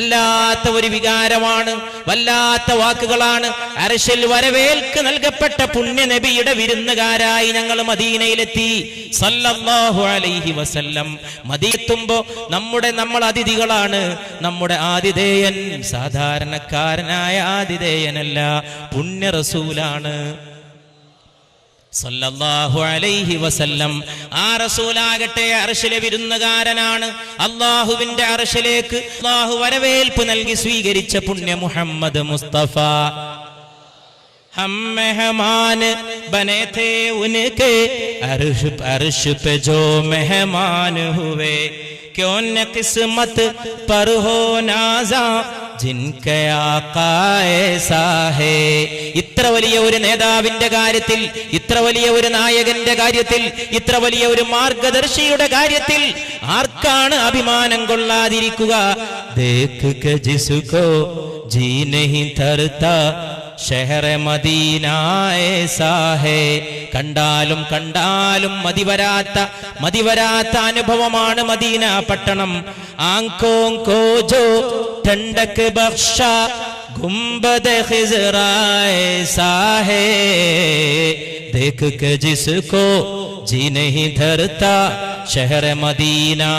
വല്ലാത്ത ഒരു വികാരമാണ്, വല്ലാത്ത വാക്കുകളാണ്. അർശിൽ വരവേൽക്ക് നൽകപ്പെട്ട പുണ്യ നബിയുടെ വിരുന്നുകാരായി ഞങ്ങൾ മദീനയിലെത്തി സല്ലല്ലാഹു അലൈഹി വസല്ലം. മദീനത്തുമ്പോ നമ്മൾ അതിഥികളാണ്. നമ്മുടെ ആതിഥേയൻ സാധാരണക്കാരനായ ആതിഥേയനല്ല, പുണ്യ റസൂലാണ് സല്ലല്ലാഹു അലൈഹി വസല്ലം. ആ റസൂലാകട്ടെ അർശിലെ വിരുന്നുകാരനാണ്. അല്ലാഹുവിന്റെ അർശിലേക്ക് അല്ലാഹു വരവേൽപ്പ് നൽകി സ്വീകരിച്ച പുണ്യ മുഹമ്മദ് മുസ്തഫ. हम मेहमान बने थे उनके अर्श पे जो मेहमान हुए क्यों न किस्मत पर हो नाज़ा जिनके आका ऐसा है. ഇത്ര വലിയ ഒരു നേതാവിന്റെ കാര്യത്തിൽ, ഇത്ര വലിയ ഒരു നായകന്റെ കാര്യത്തിൽ, ഇത്ര വലിയ ഒരു മാർഗദർശിയുടെ കാര്യത്തിൽ ആർക്കാണ് അഭിമാനം കൊള്ളാതിരിക്കുക? ദേഖ് കെ ജിസ്കോ ജി നഹീ ധർതാ ഷഹർ മദീന ऐसा है. കണ്ടാലും കണ്ടാലും മതിവരാത്ത അനുഭവമാണ് മദീന പട്ടണം. ആങ്കോ കോ ജോ ठंडक बख्शा गुंबद खिजरा ऐसा है देख के जिसको जी नहीं धरता शहर मदीना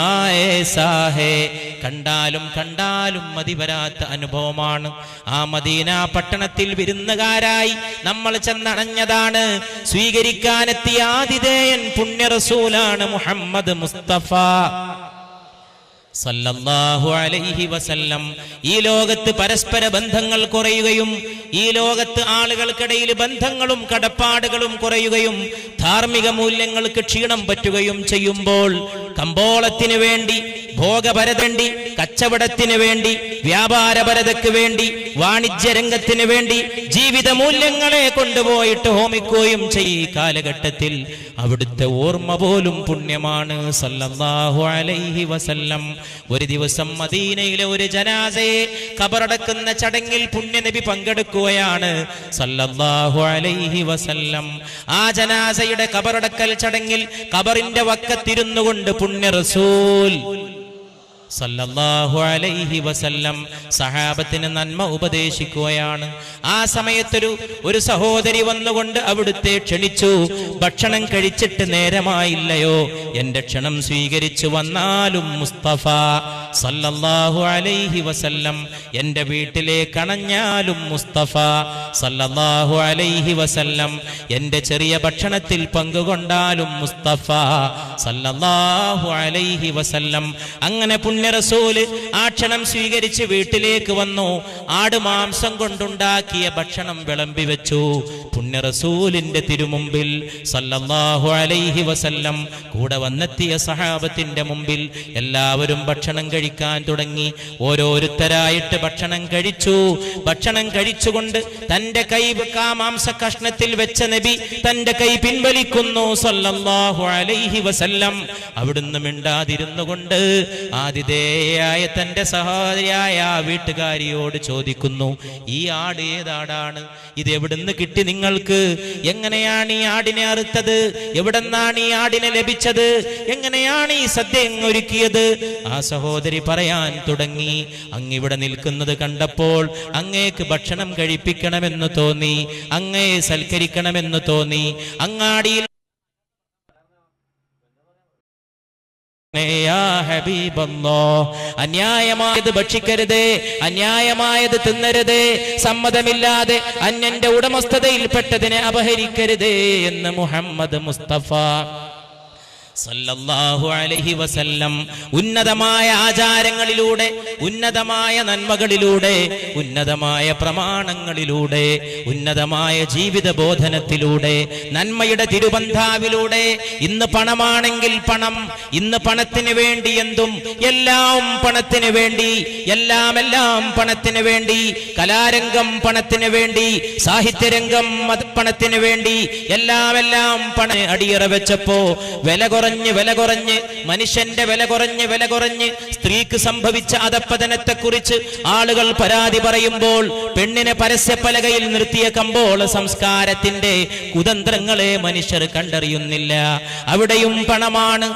ऐसा है. കണ്ടാലും മതിവരാത്ത അനുഭവമാണ്. ആ മദീന പട്ടണത്തിൽ വിരുന്നുകാരായി നമ്മൾ ചെന്നണഞ്ഞതാണ്. സ്വീകരിക്കാനെത്തിയ ആതിഥേയൻ പുണ്യ റസൂലാണ് മുഹമ്മദ് മുസ്തഫ സല്ലല്ലാഹു അലൈഹി വസല്ലം. ഈ ലോകത്ത് പരസ്പര ബന്ധങ്ങൾ കുറയുകയും, ഈ ലോകത്ത് ആളുകൾക്കിടയിൽ ബന്ധങ്ങളും കടപ്പാടുകളും കുറയുകയും, ധാർമ്മിക മൂല്യങ്ങൾക്ക് ക്ഷീണം പറ്റുകയും ചെയ്യുമ്പോൾ കമ്പോളത്തിന് വേണ്ടി, ഭോഗപരതണ്ടി, കച്ചവടത്തിന് വേണ്ടി, വ്യാപാരപരതയ്ക്ക് വേണ്ടി, വാണിജ്യരംഗത്തിന് വേണ്ടി ജീവിത മൂല്യങ്ങളെ കൊണ്ടുപോയിട്ട് ഹോമിക്കുകയും ചെയ്യും. ഈ കാലഘട്ടത്തിൽ അവിടുത്തെ ഓർമ്മ പോലും പുണ്യമാണ് സല്ലല്ലാഹു അലൈഹി വസല്ലം. ഒരു ദിവസം മദീനയിലെ ഒരു ജനാസയെ ഖബറടക്കുന്ന ചടങ്ങിൽ പുണ്യനബി പങ്കെടുക്കുകയാണ് സല്ലല്ലാഹു അലൈഹി വസല്ലം. ആ ജനാസയുടെ ഖബറടക്കൽ ചടങ്ങിൽ ഖബറിന്റെ വക്കത്തിരുന്നു കൊണ്ട് പുണ്യ റസൂൽ സല്ലല്ലാഹു അലൈഹി വസല്ലം സഹാബത്തിന് നന്മ ഉപദേശിക്കുകയാണ്. ആ സമയത്തൊരു സഹോദരി വന്നുകൊണ്ട് അവിടുത്തെ ക്ഷണിച്ചു. ഭക്ഷണം കഴിച്ചിട്ട് നേരമായില്ലയോ? എന്റെ ക്ഷണം സ്വീകരിച്ചു വന്നാലും മുസ്തഫ സല്ലല്ലാഹു അലൈഹി വസല്ലം എന്റെ വീട്ടിലേക്ക് അണഞ്ഞാലും മുസ്തഫ സല്ലല്ലാഹു അലൈഹി വസല്ലം എന്റെ ചെറിയ ഭക്ഷണത്തിൽ പങ്കുകൊണ്ടാലും മുസ്തഫ സല്ലല്ലാഹു അലൈഹി വസല്ലം. അങ്ങനെ പുണ്യ റസൂല് ആ ക്ഷണം സ്വീകരിച്ച് വീട്ടിലേക്ക് വന്നു. ആടുമാംസം കൊണ്ടുണ്ടാക്കിയ ഭക്ഷണം വിളമ്പി വെച്ചു പുണ്യ റസൂലിന്റെ തിരുമുമ്പിൽ സല്ലല്ലാഹു അലൈഹി വസല്ലം. കൂടെ വന്നെത്തിയ സഹാബത്തിന്റെ മുമ്പിൽ എല്ലാവരും ഭക്ഷണം കഴിക്കാൻ തുടങ്ങി. ഓരോരുത്തരായിട്ട് ഭക്ഷണം കഴിച്ചു. ഭക്ഷണം കഴിച്ചുകൊണ്ട് തന്റെ കൈ മാംസ കഷ്ണത്തിൽ വെച്ച നബി തന്റെ കൈ പിൻവലിക്കുന്നു സല്ലല്ലാഹു അലൈഹി വസല്ലം. അവിടുന്ന് മിണ്ടാതിരുന്നു കൊണ്ട് ആതിഥേയായ തന്റെ സഹോദരിയായ വീട്ടുകാരിയോട് ചോദിക്കുന്നു, ഈ ആട് ഏതാടാണ്? ഇത് എവിടുന്ന് കിട്ടി നിങ്ങൾക്ക്? എങ്ങനെയാണ് ഈ ആടിനെ അറുത്തത്? എവിടെന്നാണ് ഈ ആടിനെ ലഭിച്ചത്? എങ്ങനെയാണ് ഈ സദ്യ ഒരുക്കിയത്? ആ സഹോദരി പറയാൻ തുടങ്ങി, അങ്ങിവിടെ നിൽക്കുന്നത് കണ്ടപ്പോൾ അങ്ങേക്ക് ഭക്ഷണം കഴിപ്പിക്കണമെന്ന് തോന്നി, അങ്ങയെ സൽക്കരിക്കണമെന്ന് തോന്നി. അങ്ങാടിയിൽ അന്യായമായത് ഭക്ഷിക്കരുത്, അന്യായമായത് തിന്നരുത്, സമ്മതമില്ലാതെ അന്യന്റെ ഉടമസ്ഥതയിൽപ്പെട്ടതിനെ അപഹരിക്കരുത് എന്ന് മുഹമ്മദ് മുസ്തഫ സല്ലല്ലാഹു അലൈഹി വസല്ലം ഉന്നതമായ ആചാരങ്ങളിലൂടെ, ഉന്നതമായ നന്മകളിലൂടെ, ഉന്നതമായ പ്രമാണങ്ങളിലൂടെ, ഉന്നതമായ ജീവിത ബോധനത്തിലൂടെ, നന്മയുടെ തിരുബന്ധാവിലൂടെ. ഇന്ന് പണമാണെങ്കിൽ പണം, ഇന്ന് പണത്തിന് വേണ്ടി എന്തും, എല്ലാം പണത്തിന് വേണ്ടി, എല്ലാം പണത്തിന് വേണ്ടി. കലാരംഗം പണത്തിന് വേണ്ടി, സാഹിത്യരംഗം പണത്തിന് വേണ്ടി, എല്ലാം പണ അടിയറ വെച്ചപ്പോ വില കുറഞ്ഞ് മനുഷ്യന്റെ വില കുറഞ്ഞ് സ്ത്രീക്ക് സംഭവിച്ച അധപ്പതനത്തെക്കുറിച്ച് ആളുകൾ പരാതി പറയുമ്പോൾ പെണ്ണിനെ പരസ്യപ്പലകയിൽ നിർത്തിയ കമ്പോള സംസ്കാരത്തിന്റെ കുതന്ത്രങ്ങളെ മനുഷ്യർ കണ്ടറിയുന്നില്ല. അവിടെയും പണമാണ്.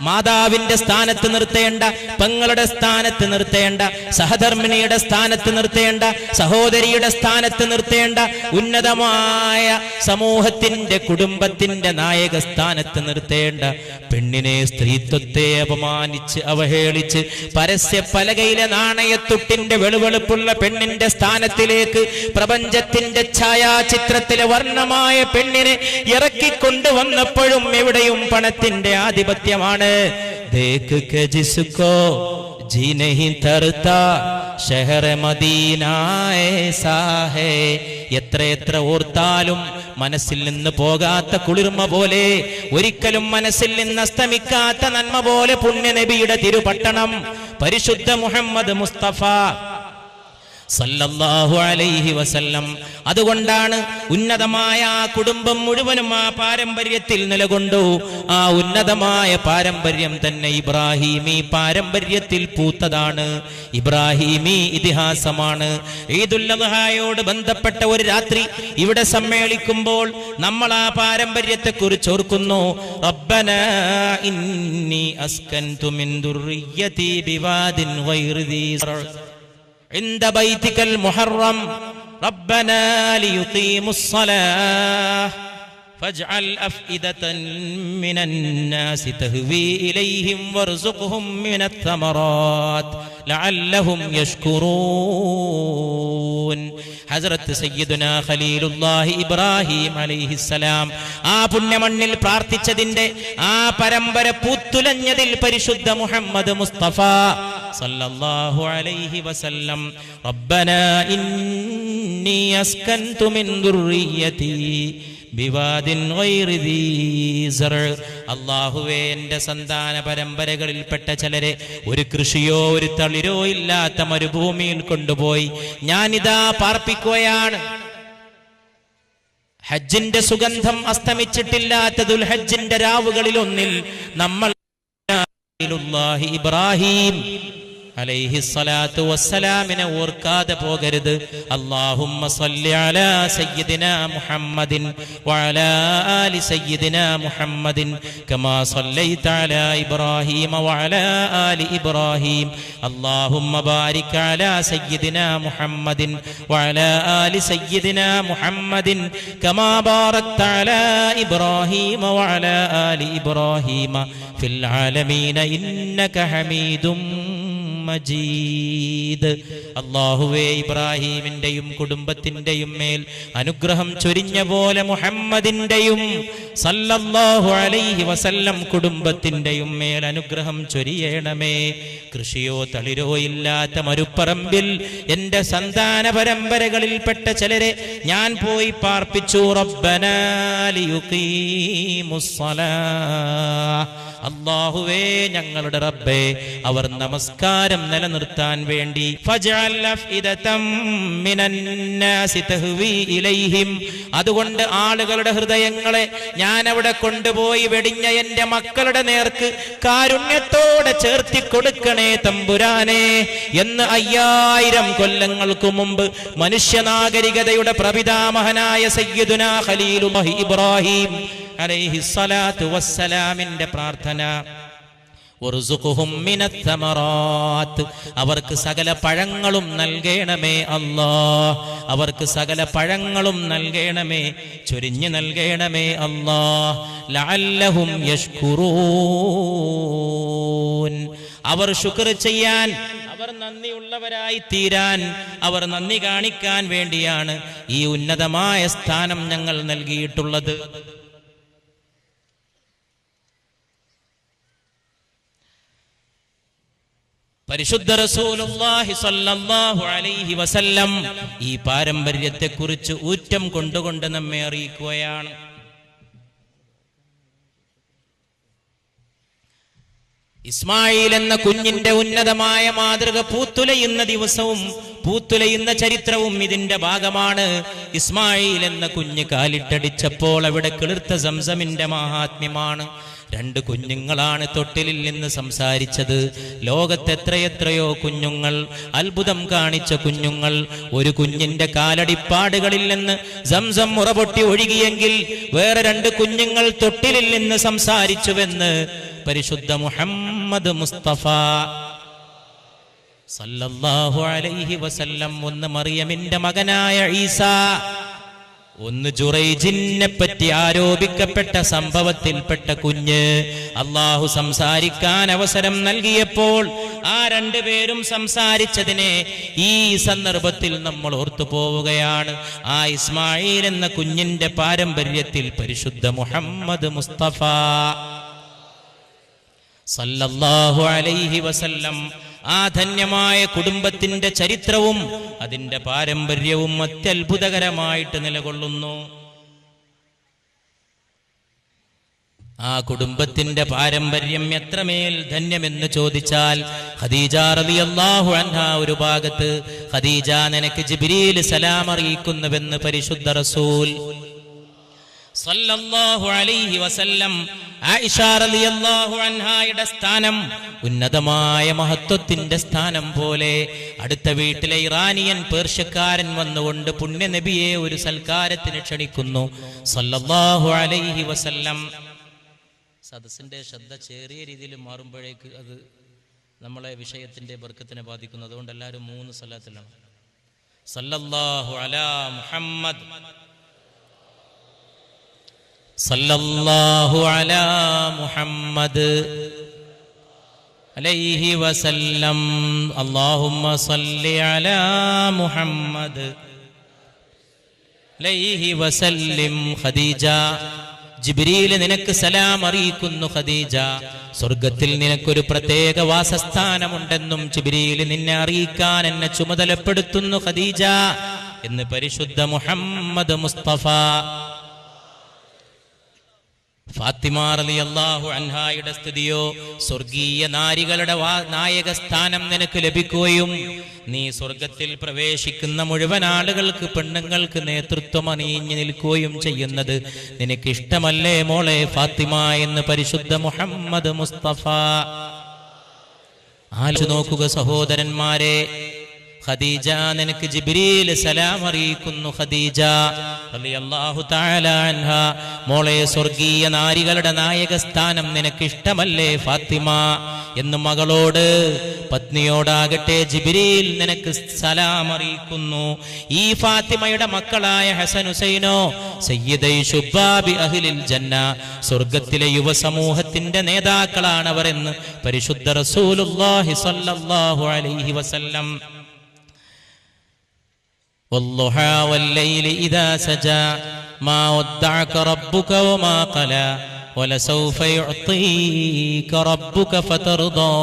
മാതാവിന്റെ സ്ഥാനത്ത് നിർത്തേണ്ട, പെങ്ങളുടെ സ്ഥാനത്ത് നിർത്തേണ്ട, സഹധർമ്മിണിയുടെ സ്ഥാനത്ത് നിർത്തേണ്ട, സഹോദരിയുടെ സ്ഥാനത്ത് നിർത്തേണ്ട, ഉന്നതമായ സമൂഹത്തിന്റെ കുടുംബത്തിന്റെ നായക സ്ഥാനത്ത് നിർത്തേണ്ട പെണ്ണിനെ, സ്ത്രീത്വത്തെ അപമാനിച്ച് അവഹേളിച്ച് പരസ്യ പലകയിലെ നാണയത്തുട്ടിന്റെ വെളുവെളുപ്പുള്ള പെണ്ണിന്റെ സ്ഥാനത്തിലേക്ക് പ്രപഞ്ചത്തിന്റെ ഛായാചിത്രത്തിലെ വർണ്ണമായ പെണ്ണിനെ ഇറക്കിക്കൊണ്ടുവന്നപ്പോഴും എവിടെയും പണത്തിന്റെ ആധിപത്യമാണ്. ദേഖ് കെ ജിസ്കോ ജി നഹീ തർതാ ഷഹർ മദീന ഏസാ ഹേ. എത്രയെത്ര ഓർത്താലും മനസ്സിൽ നിന്ന് പോകാത്ത കുളിർമ പോലെ, ഒരിക്കലും മനസ്സിൽ നിന്ന് അസ്തമിക്കാത്ത നന്മ പോലെ പുണ്യനബിയുടെ തിരുപട്ടണം പരിശുദ്ധ മുഹമ്മദ് മുസ്തഫ സല്ലല്ലാഹു അലൈഹി വസല്ലം. അതുകൊണ്ടാണ് ഉന്നതമായ ആ കുടുംബം മുഴുവനും ആ പാരമ്പര്യത്തിൽ നിലകൊണ്ടു. ആ ഉന്നതമായ പാരമ്പര്യം തന്നെ ഇബ്രാഹീമി പാരമ്പര്യത്തിൽ പൂത്തതാണ്, ഇബ്രാഹീമി ഇതിഹാസമാണ്. ഈദുൽ അദ്ഹായോട് ബന്ധപ്പെട്ട ഒരു രാത്രി ഇവിടെ സമ്മേളിക്കുമ്പോൾ നമ്മൾ ആ പാരമ്പര്യത്തെക്കുറിച്ച് ഓർക്കുന്നു. റബ്ബനാ ഇന്നി അസ്കൻതു മിൻ ദുർരിയ്യതി ബിവാദിൻ ഗൈറി ദീ عند بيتك المحرم ربنا ليقيموا الصلاة فاجعل أفئدة من الناس تهوي إليهم وارزقهم من الثمرات لعلهم يشكرون. ഹസ്രത്ത് സയ്യിദുനാ ഖലീലുല്ലാഹി ഇബ്രാഹിം അലൈഹിസ്സലാം ആ പുണ്യമണ്ണിൽ പ്രാർത്ഥിച്ചതിന്റെ ആ പരമ്പര പൂത്തുലഞ്ഞതിൽ പരിശുദ്ധ മുഹമ്മദ് മുസ്തഫ സല്ലല്ലാഹു അലൈഹി വസല്ലം റബ്ബനാ ഇന്നി അസ്കൻതു മിൻ ദുർരിയ്യതി ബിവാദിൻ ഗൈറി ദീ സർ. അല്ലാഹുവേ, എന്റെ സന്താന പരമ്പരകളിൽപ്പെട്ട ചിലരെ ഒരു കൃഷിയോ ഒരു തളിരോ ഇല്ലാത്ത മരുഭൂമിയിൽ കൊണ്ടുപോയി ഞാനിതാ പാർപ്പിക്കുകയാണ്. ഹജ്ജിന്റെ സുഗന്ധം അസ്തമിച്ചിട്ടില്ലാത്ത ദുൽഹജ്ജിന്റെ രാവുകളിൽ ഒന്നിൽ നമ്മൾ ഇബ്രാഹിം അലൈഹിസ്സലാത്തു വസ്സലാമിനെ ഓർക്കാതെ പോകരുത്. അല്ലാഹുമ്മ സ്വല്ലി അലാ സയ്യിദിനാ മുഹമ്മദിൻ വഅലാ ആലി സയ്യിദിനാ മുഹമ്മദിൻ കമാ സ്വല്ലൈത അലാ ഇബ്രാഹീമ വഅലാ ആലി ഇബ്രാഹീം. അല്ലാഹുമ്മ ബാരിക് അലാ സയ്യിദിനാ മുഹമ്മദിൻ വഅലാ ആലി സയ്യിദിനാ മുഹമ്മദിൻ കമാ ബാറക്ത അലാ ഇബ്രാഹീമ വഅലാ ആലി ഇബ്രാഹീമ ഫിൽ ആലമീന ഇന്നക ഹമീദും മജീദ്. അല്ലാഹുവേ, ഇബ്രാഹീമിന്റെയും കുടുംബത്തിന്റെയും മേൽ അനുഗ്രഹം ചൊരിഞ്ഞ പോലെ മുഹമ്മദിന്റെയും സല്ലല്ലാഹു അലൈഹി വസല്ലം കുടുംബത്തിന്റെയും മേൽ അനുഗ്രഹം ചൊരിയണമേ. കൃഷിയോ തളിരോ ഇല്ലാത്ത മരുപ്പറമ്പിൽ എന്റെ സന്താന പരമ്പരകളിൽപ്പെട്ട ചിലരെ ഞാൻ പോയി പാർപ്പിച്ചു. റബ്ബനാ ലിയുഖീമുസ്സലാഹ്. അല്ലാഹുവേ, ഞങ്ങളുടെ റബ്ബേ, അവർ നമസ്കാരം നിലനിർത്താൻ വേണ്ടി ഫജഅൽ അഫ്ഇദതം മിനന്നാസി തഹ്വി ഇലൈഹിം. അതുകൊണ്ട് ആളുകളുടെ ഹൃദയങ്ങളെ ഞാൻ അവിടെ കൊണ്ടുപോയി വെടിഞ്ഞ എന്റെ മക്കളുടെ നേർക്ക് കാരുണ്യത്തോടെ ചേർത്തി കൊടുക്കണേ തമ്പുരാനെ എന്ന് 5000 കൊല്ലങ്ങൾക്ക് മുമ്പ് മനുഷ്യനാഗരികതയുടെ പ്രപിതാമഹനായ സയ്യിദുനാ ഖലീലുല്ലാഹി ഇബ്രാഹിം അലൈഹിസ്സലാത്തു വസ്സലാമിന്റെ പ്രാർത്ഥന. വർസുഖുഹും മിനത്ത് തമറാത്ത്. അവർക്ക് സകല പഴങ്ങളും നൽകണമേ അല്ലാഹ്. അവർക്ക് സകല പഴങ്ങളും നൽകണമേ, ചൊരിഞ്ഞു നൽകണമേ അല്ലാഹ്. ലഅല്ലഹും യഷ്കുറൂൻ. അവർ ശുക്ർ ചെയ്യാൻ, അവർ നന്ദിയുള്ളവരായി തീരാൻ, അവർ നന്ദി കാണിക്കാൻ വേണ്ടിയാണ് ഈ ഉന്നതമായ സ്ഥാനം ഞങ്ങൾ നൽകിയിട്ടുള്ളത്. പരിശുദ്ധ റസൂലുള്ളാഹി സ്വല്ലല്ലാഹു അലൈഹി വസല്ലം ഈ പാരമ്പര്യത്തെക്കുറിച്ച് ഊറ്റം കൊണ്ടുകൊണ്ട് നമ്മെ അറിയിക്കുകയാണ്. ഇസ്മായിൽ എന്ന കുഞ്ഞിന്റെ ഉന്നതമായ മാതൃക പൂത്തുലയുന്ന ദിവസവും പൂത്തുലയുന്ന ചരിത്രവും ഇതിന്റെ ഭാഗമാണ്. ഇസ്മായിൽ എന്ന കുഞ്ഞ് കാലിട്ടടിച്ചപ്പോൾ അവിടെ കിളിർത്ത സംസമിന്റെ മഹാത്മ്യമാണ്. 2 കുഞ്ഞുങ്ങളാണ് തൊട്ടിലിൽ നിന്ന് സംസാരിച്ചത്. ലോകത്തെത്രയെത്രയോ കുഞ്ഞുങ്ങൾ, അത്ഭുതം കാണിച്ച കുഞ്ഞുങ്ങൾ. ഒരു കുഞ്ഞിന്റെ കാലടിപ്പാടുകളിൽ നിന്ന് സംസം മുറപൊട്ടി ഒഴുകിയെങ്കിൽ വേറെ 2 കുഞ്ഞുങ്ങൾ തൊട്ടിലിൽ നിന്ന് സംസാരിച്ചുവെന്ന് പരിശുദ്ധ മുഹമ്മദ് മുസ്തഫ സല്ലല്ലാഹു അലൈഹി വസല്ലം. ഒന്ന് മറിയമിന്റെ മകനായ ഈസാ, ഒന്ന് ജുറൈജിനെ പറ്റി ആരോപിക്കപ്പെട്ട സംഭവത്തിൽപ്പെട്ട കുഞ്ഞ്. അള്ളാഹു സംസാരിക്കാൻ അവസരം നൽകിയപ്പോൾ ആ രണ്ടുപേരും സംസാരിച്ചതിനെ ഈ സന്ദർഭത്തിൽ നമ്മൾ ഓർത്തു പോവുകയാണ്. ആ ഇസ്മായിൽ എന്ന കുഞ്ഞിന്റെ പാരമ്പര്യത്തിൽ പരിശുദ്ധ മുഹമ്മദ് മുസ്തഫ സല്ലല്ലാഹു അലൈഹി വസല്ലം ആ ധന്യമായ കുടുംബത്തിന്റെ ചരിത്രവും അതിന്റെ പാരമ്പര്യവും അത്യത്ഭുതകരമായിട്ട് നിലകൊള്ളുന്നു. ആ കുടുംബത്തിന്റെ പാരമ്പര്യം എത്രമേൽ ധന്യമെന്ന് ചോദിച്ചാൽ, ഖദീജ റളിയല്ലാഹു അൻഹാ ഒരു ഭാഗത്ത്, ഖദീജ നിനക്ക് ജിബ്രീൽ സലാം അറിയിക്കുന്നുവെന്ന് പരിശുദ്ധ റസൂൽ സല്ലല്ലാഹു അലൈഹി വസല്ലം. ആയിഷ റളിയല്ലാഹു അൻഹായുടെ സ്ഥാനം ഉന്നതമായ മഹത്വത്തിന്റെ സ്ഥാനം പോലെ. അടുത്ത വീട്ടിലെ ഇറാനിയൻ പേർഷ്യക്കാരൻ വന്നുകൊണ്ട് പുണ്യനബിയെ ഒരു സൽക്കാരത്തിന് ക്ഷണിക്കുന്നു സല്ലല്ലാഹു അലൈഹി വസല്ലം. സദസ്സിന്റെ ശ്രദ്ധ ചെറിയ രീതിയിൽ മാറുമ്പോഴേക്ക് അത് നമ്മളെ വിഷയത്തിന്റെ ബർക്കത്തിനെ ബാധിക്കുന്നു. അതുകൊണ്ട് എല്ലാവരും 3 സ്വലാത്തിലാണ്. സല്ലല്ലാഹു അലാ മുഹമ്മദ്, സല്ലല്ലാഹു അലാ മുഹമ്മദ് അലൈഹി വസല്ലം. അല്ലാഹുമ്മ സല്ലി അലാ മുഹമ്മദ് അലൈഹി വസല്ലിം. ഖദീജ, ജിബ്രീൽ നിനക്ക് സലാം അറിയിക്കുന്നു ഖദീജ. സ്വർഗത്തിൽ നിനക്കൊരു പ്രത്യേക വാസസ്ഥാനമുണ്ടെന്നും ജിബ്രീൽ നിന്നെ അറിയിക്കാൻ എന്നെ ചുമതലപ്പെടുത്തുന്നു ഖദീജ എന്ന് പരിശുദ്ധ മുഹമ്മദ് മുസ്തഫ. ഫാത്തിമ റളിയല്ലാഹു അൻഹായുടെ സ്ഥിതിയോ, സ്വർഗീയ നാരികളുടെ നായക സ്ഥാനം നിനക്ക് ലഭിക്കുകയും നീ സ്വർഗത്തിൽ പ്രവേശിക്കുന്ന മുഴുവൻ ആളുകൾക്ക്, പെണ്ണുങ്ങൾക്ക് നേതൃത്വം അണിയിഞ്ഞു നിൽക്കുകയും ചെയ്യുന്നത് നിനക്ക് ഇഷ്ടമല്ലേ മോളെ ഫാത്തിമ എന്ന് പരിശുദ്ധ മുഹമ്മദ് മുസ്തഫ. ആലോചിച്ച് നോക്കുക സഹോദരന്മാരെ, ഖദീജ നിനക്ക് ജിബ്രീൽ സലാം അറിയിക്കുന്നു ഖദീജ റളിയല്ലാഹു തആല അൻഹാ. മോളെ, സ്വർഗീയ നാരികളുടെ നായക സ്ഥാനം നിനക്ക് ഇഷ്ടമല്ലേ ഫാത്തിമ എന്ന് മകളോട്, പത്നിയോടാകട്ടെ ജിബ്രീൽ നിനക്ക് സലാം അറിയിക്കുന്നു. ഈ ഫാത്തിമയുടെ മക്കളായ ഹസൻ ഹുസൈനോ സയ്യിദൈ ശുബാബി അഹ്ലിൽ ജന്ന, സ്വർഗത്തിലെ യുവസമൂഹത്തിന്റെ നേതാക്കളാണവർ എന്ന് പരിശുദ്ധ റസൂലുള്ളാഹി സ്വല്ലല്ലാഹു അലൈഹി വസല്ലം. والضحى والليل إذا سجى ما ودعك ربك وما قلى ولسوف يعطيك ربك فترضى.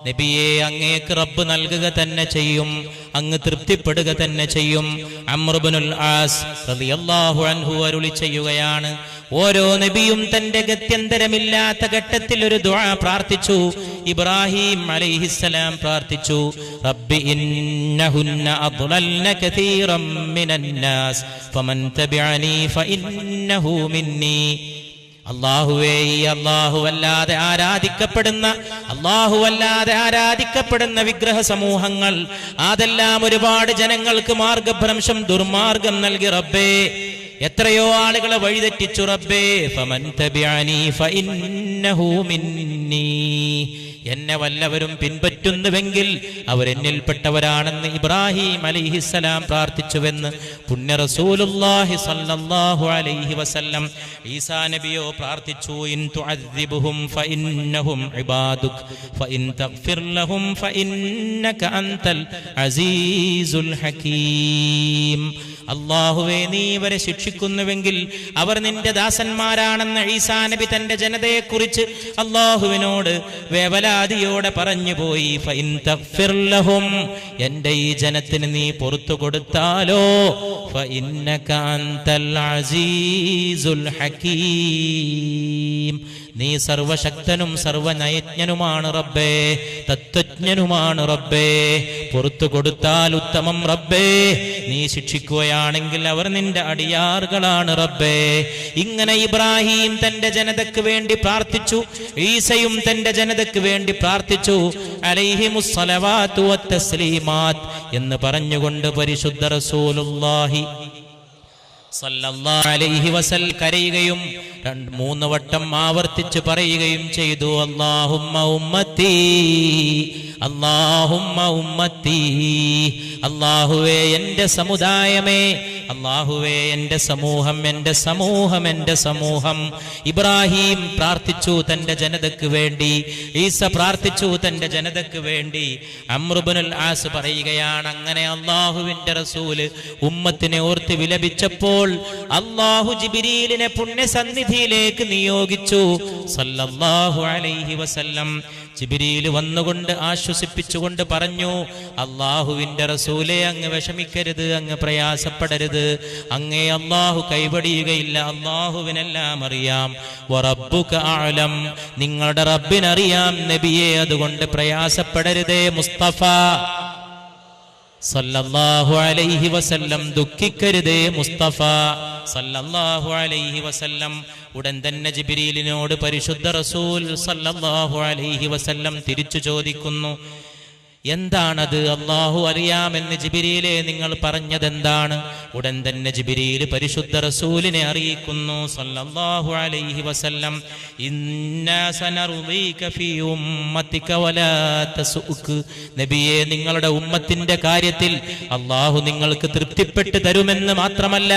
നബിയെ, അങ്ങേക്ക് റബ്ബ് നൽകുക തന്നെ ചെയ്യും, അങ്ങ് തൃപ്തിപ്പെടുക തന്നെ ചെയ്യും. അംർ ഇബ്നുൽ ആസ് റളിയല്ലാഹു അൻഹു അരുളി ചെയ്യുകയാണ്, ഓരോ നബിയും തന്റെ ഗത്യന്തരമില്ലാത്ത ഘട്ടത്തിൽ ഒരു ദുആ പ്രാർത്ഥിച്ചു. ഇബ്രാഹിം അലൈഹിസ്സലാം പ്രാർത്ഥിച്ചു, റബ്ബി ഇന്നഹുന്ന അദ്ലൽന കതീറൻ മിനന്നാസ് ഫമൻ തബിഅനി ഫഇന്നഹു മിന്നി. അല്ലാഹുവേ, ഈ അല്ലാഹുവല്ലാതെ ആരാധിക്കപ്പെടുന്ന വിഗ്രഹ സമൂഹങ്ങൾ, അതെല്ലാം ഒരുപാട് ജനങ്ങൾക്ക് മാർഗഭ്രംശം, ദുർമാർഗം നൽകി റബ്ബേ. എത്രയോ ആളുകളെ വഴിതെറ്റിച്ചു റബ്ബേ. ഫമൻ തബിഅനി ഫഇന്നഹു മിന്നി. എന്നെ വല്ലവരും പിൻപറ്റുന്നുവെങ്കിൽ അവരെന്നിൽപ്പെട്ടവരാണെന്ന് ഇബ്രാഹിം അലൈഹിസ്സലാം പ്രാർത്ഥിച്ചുവെന്ന് പുണ്യ റസൂലുള്ളാഹി സ്വല്ലല്ലാഹു അലൈഹി വസല്ലം. ഈസാ നബിയോ പ്രാർത്ഥിച്ചു, ഇൻ തുഅദ്ദിബുഹും ഫഇന്നഹും ഇബാദുക് ഫഇൻ തഗ്ഫിർ ലഹും ഫഇന്നക അൻതൽ അസീസുൽ ഹകീം. അല്ലാഹുവേ, നീ ഇവരെ ശിക്ഷിക്കുന്നുവെങ്കിൽ അവർ നിന്റെ ദാസന്മാരാണെന്ന ഈസാ നബി തന്റെ ജനതയെക്കുറിച്ച് അല്ലാഹുവിനോട് വേവലാതിയോടെ പറഞ്ഞുപോയി. ഫഇൻ തഗ്ഫിർ ലഹും, എന്റെ ഈ ജനത്തിന് നീ പുറത്തു കൊടുത്താലോ, ഫഇന്നക അൻതൽ അസീസുൽ ഹകീം, നീ സർവശക്തനും സർവനയജ്ഞനുമാണ് റബ്ബേ, തത്വജ്ഞനുമാണ് റബ്ബേ. പുറത്തു കൊടുത്താൽ ഉത്തമം റബ്ബേ, നീ ശിക്ഷിക്കുകയാണെങ്കിൽ അവർ നിന്റെ അടിയാറുകളാണ് റബ്ബേ. ഇങ്ങനെ ഇബ്രാഹിം തന്റെ ജനതയ്ക്ക് വേണ്ടി പ്രാർത്ഥിച്ചു, ഈസയും തന്റെ ജനതയ്ക്ക് വേണ്ടി പ്രാർത്ഥിച്ചു. അലൈഹിമുസ് സ്വലവാത്തു വത്തസ്ലീമാത്ത് എന്ന് പറഞ്ഞുകൊണ്ട് പരിശുദ്ധ റസൂലുള്ളാഹി സല്ലല്ലാഹു അലൈഹി വസല്ലം കരയുകയും 2-3 വട്ടം ആവർത്തിച്ച് പറയുകയും ചെയ്തു, അല്ലാഹുമ്മ ഉമ്മത്തി, അല്ലാഹുമ്മ ഉമ്മത്തി, അല്ലാഹുവേ എൻ്റെ സമുദായമേ, അല്ലാഹുവേ എൻ്റെ സമൂഹം, എൻ്റെ സമൂഹം, എൻ്റെ സമൂഹം. ഇബ്രാഹിം പ്രാർത്ഥിച്ചു തൻ്റെ ജനതയ്ക്ക് വേണ്ടി, ഈസ പ്രാർത്ഥിച്ചു തൻ്റെ ജനതയ്ക്ക് വേണ്ടി. അംർ ഇബ്നുൽ ആസ് പറയുകയാണ്, അങ്ങനെ അല്ലാഹുവിൻ്റെ റസൂല് ഉമ്മത്തിനെ ഓർത്ത് വിലപിച്ചപ്പോൾ അല്ലാഹു ജിബ്രീലിനെ പുണ്യസന്നിധിയിലേക്ക് നിയോഗിച്ചു സല്ലല്ലാഹു അലൈഹി വസല്ലം. ജിബ്രീൽ വന്നുകൊണ്ട് ആശ്വസിപ്പിച്ചുകൊണ്ട് പറഞ്ഞു, അല്ലാഹുവിൻ്റെ റസൂലേ, അങ്ങ് വിഷമിക്കരുത്, അങ്ങ് പ്രയാസപ്പെടരുത്, അങ്ങേ അല്ലാഹു കൈവടിയുകയില്ല, അല്ലാഹുവിനെല്ലാം അറിയാം. വറബ്ബുക അഅലം, നിങ്ങളുടെ റബ്ബിനറിയാം നബിയെ, അതുകൊണ്ട് പ്രയാസപ്പെടരുതേ മുസ്തഫ സല്ലല്ലാഹു അലൈഹി വസല്ലം, ദുഃഖിക്കരുതേ മുസ്തഫ സല്ലല്ലാഹു അലൈഹി വസല്ലം. ഉടൻ തന്നെ ജിബ്രീലിനോട് പരിശുദ്ധ റസൂൽ സല്ലല്ലാഹു അലൈഹി വസല്ലം തിരിച്ചു ചോദിക്കുന്നു, എന്താണത്? അല്ലാഹു അറിയാമെന്ന് ജിബ്രീലേ നിങ്ങൾ പറഞ്ഞതെന്താണ്? ഉടൻ തന്നെ ജിബ്രീൽ പരിശുദ്ധ റസൂലിനെ അറിയിക്കുന്നു സല്ലല്ലാഹു അലൈഹി വസല്ലം, ഇന്നാ സനറുദീക ഫീ ഉമ്മതിക വലാ തസുഖ്. നബിയേ, നിങ്ങളുടെ ഉമ്മത്തിന്റെ കാര്യത്തിൽ അല്ലാഹു നിങ്ങൾക്ക് തൃപ്തിപ്പെട്ട് തരുമെന്ന് മാത്രമല്ല,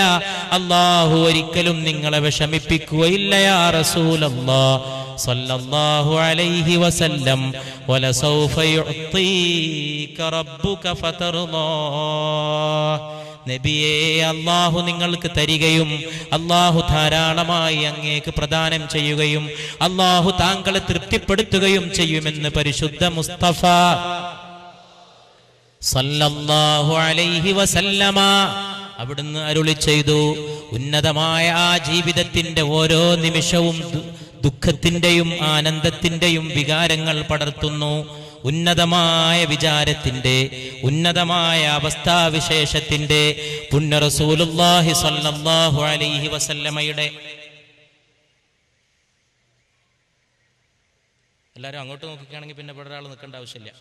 അല്ലാഹു ഒരിക്കലും നിങ്ങളെ വിഷമിപ്പിക്കുകയില്ല യാ റസൂലല്ലാഹ് സല്ലല്ലാഹു അലൈഹി വസല്ലം. വലസൗഫ യുഅ്തീക റബ്ബുക ഫതർദാ. നബിയേ, അല്ലാഹു നിങ്ങൾക്ക് തരികയും അല്ലാഹു ധാരാളമായി അങ്ങേക്ക് പ്രദാനം ചെയ്യുകയും അല്ലാഹു താങ്കളെ തൃപ്തിപ്പെടുത്തുകയും ചെയ്യുമെന്ന് പരിശുദ്ധ മുസ്തഫ സല്ലല്ലാഹു അലൈഹി വസല്ലമ അവിടുന്ന് അരുളി ചെയ്തു. ഉന്നതമായ ആ ജീവിതത്തിന്റെ ഓരോ നിമിഷവും ദുഃഖത്തിന്റെയും ആനന്ദത്തിന്റെയും വികാരങ്ങൾ പടർത്തുന്നു. ഉന്നതമായ വിചാരത്തിന്റെ, ഉന്നതമായ അവസ്ഥാവിശേഷത്തിന്റെ പുണ്യ റസൂലുള്ളാഹി സ്വല്ലല്ലാഹു അലൈഹി വസല്ലമയുടെ. എല്ലാവരും അങ്ങോട്ട് നോക്കുകയാണെങ്കിൽ പിന്നെ ഇവിടെ ഒരാൾ നിൽക്കേണ്ട ആവശ്യമില്ല.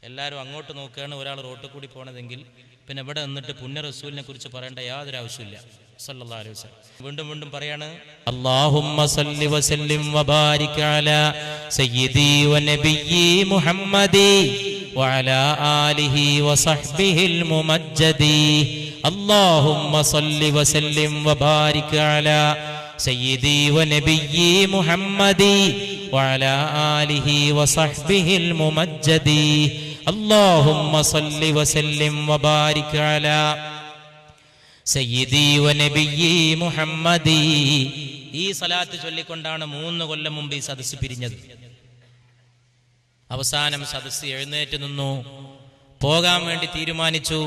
എല്ലാവരും അങ്ങോട്ട് നോക്കുകയാണ് ഒരാൾ റോട്ടിൽ കൂടി പോണതെങ്കിൽ പിന്നെ ഇവിടെ നിന്നിട്ട് പുണ്യ റസൂലിനെ കുറിച്ച് പറയേണ്ട യാതൊരു ആവശ്യമില്ല സല്ലല്ലാഹു അലൈഹി വസല്ലം. വീണ്ടും വീണ്ടും പറയാണ്, അല്ലാഹുമ്മ സല്ലി വസല്ലിം വബാരിക് അലാ സയ്യിദി വനബിയ്യി മുഹമ്മദി വഅലാ ആലിഹി വസഹ്ബിഹിൽ മുമജ്ജദി. അല്ലാഹുമ്മ സല്ലി വസല്ലിം വബാരിക് അലാ സയ്യിദി വനബിയ്യി മുഹമ്മദി വഅലാ ആലിഹി വസഹ്ബിഹിൽ മുമജ്ജദി. അല്ലാഹുമ്മ സല്ലി വസല്ലിം വബാരിക് അലാ സയ്യിദി വനബിയ്യി മുഹമ്മദി. ഈ സലാത്ത് ചൊല്ലിക്കൊണ്ടാണ് 3 കൊല്ലം മുമ്പ് ഈ സദസ്സ് പിരിഞ്ഞത്. അവസാനം സദസ്സ് എഴുന്നേറ്റ് നിന്നു, പോകാൻ വേണ്ടി തീരുമാനിച്ചു.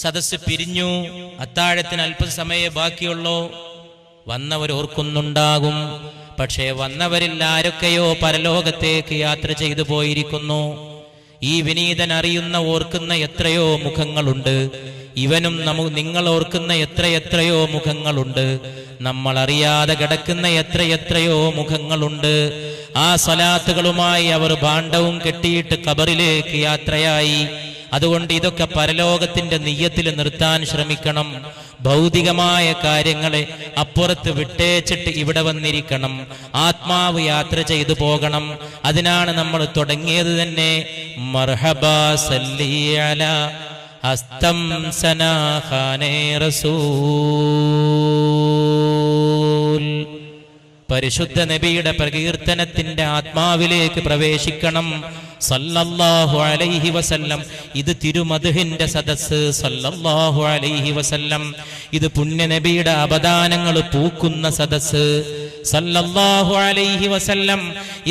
സദസ്സ് പിരിഞ്ഞു. അത്താഴത്തിന് അല്പസമയമേ ബാക്കിയുള്ളൂ. വന്നവർ ഓർക്കുന്നുണ്ടാകും, പക്ഷേ വന്നവരിൽ ആരൊക്കെയോ പരലോകത്തേക്ക് യാത്ര ചെയ്തു പോയിരിക്കുന്നു. ഈ വിനീതൻ അറിയുന്ന ഓർക്കുന്ന എത്രയോ മുഖങ്ങളുണ്ട്. ഇവനും നിങ്ങൾ ഓർക്കുന്ന എത്രയെത്രയോ മുഖങ്ങളുണ്ട്. നമ്മൾ അറിയാതെ കിടക്കുന്ന എത്രയെത്രയോ മുഖങ്ങളുണ്ട്. ആ സ്വലാത്തുകളുമായി അവർ ഭാണ്ഡവും കെട്ടിയിട്ട് ഖബറിലേക്ക് യാത്രയായി. അതുകൊണ്ട് ഇതൊക്കെ പരലോകത്തിന്റെ നിയ്യത്തിൽ നിർത്താൻ ശ്രമിക്കണം. ഭൗതികമായ കാര്യങ്ങളെ അപ്പുറത്ത് വിട്ടേച്ചിട്ട് ഇവിടെ വന്നിരിക്കണം. ആത്മാവ് യാത്ര ചെയ്തു പോകണം. അതിനാണ് നമ്മൾ തുടങ്ങിയത് തന്നെ. മർഹബാ സല്ലി അലാ അസ്തം സനാ ഖാനേ റസൂൽ. പരിശുദ്ധ നബിയുടെ പ്രകീർത്തനത്തിന്റെ ആത്മാവിലേക്ക് പ്രവേശിക്കണം സല്ലല്ലാഹു അലൈഹി വസല്ലം. ഇത് തിരുമദ്ഹിന്റെ സദസ്സ് സല്ലല്ലാഹു അലൈഹി വസല്ലം. ഇത് പുണ്യ നബിയുടെ അപദാനങ്ങൾ പൂക്കുന്ന സദസ്സ് സല്ലല്ലാഹു അലൈഹി വസല്ലം.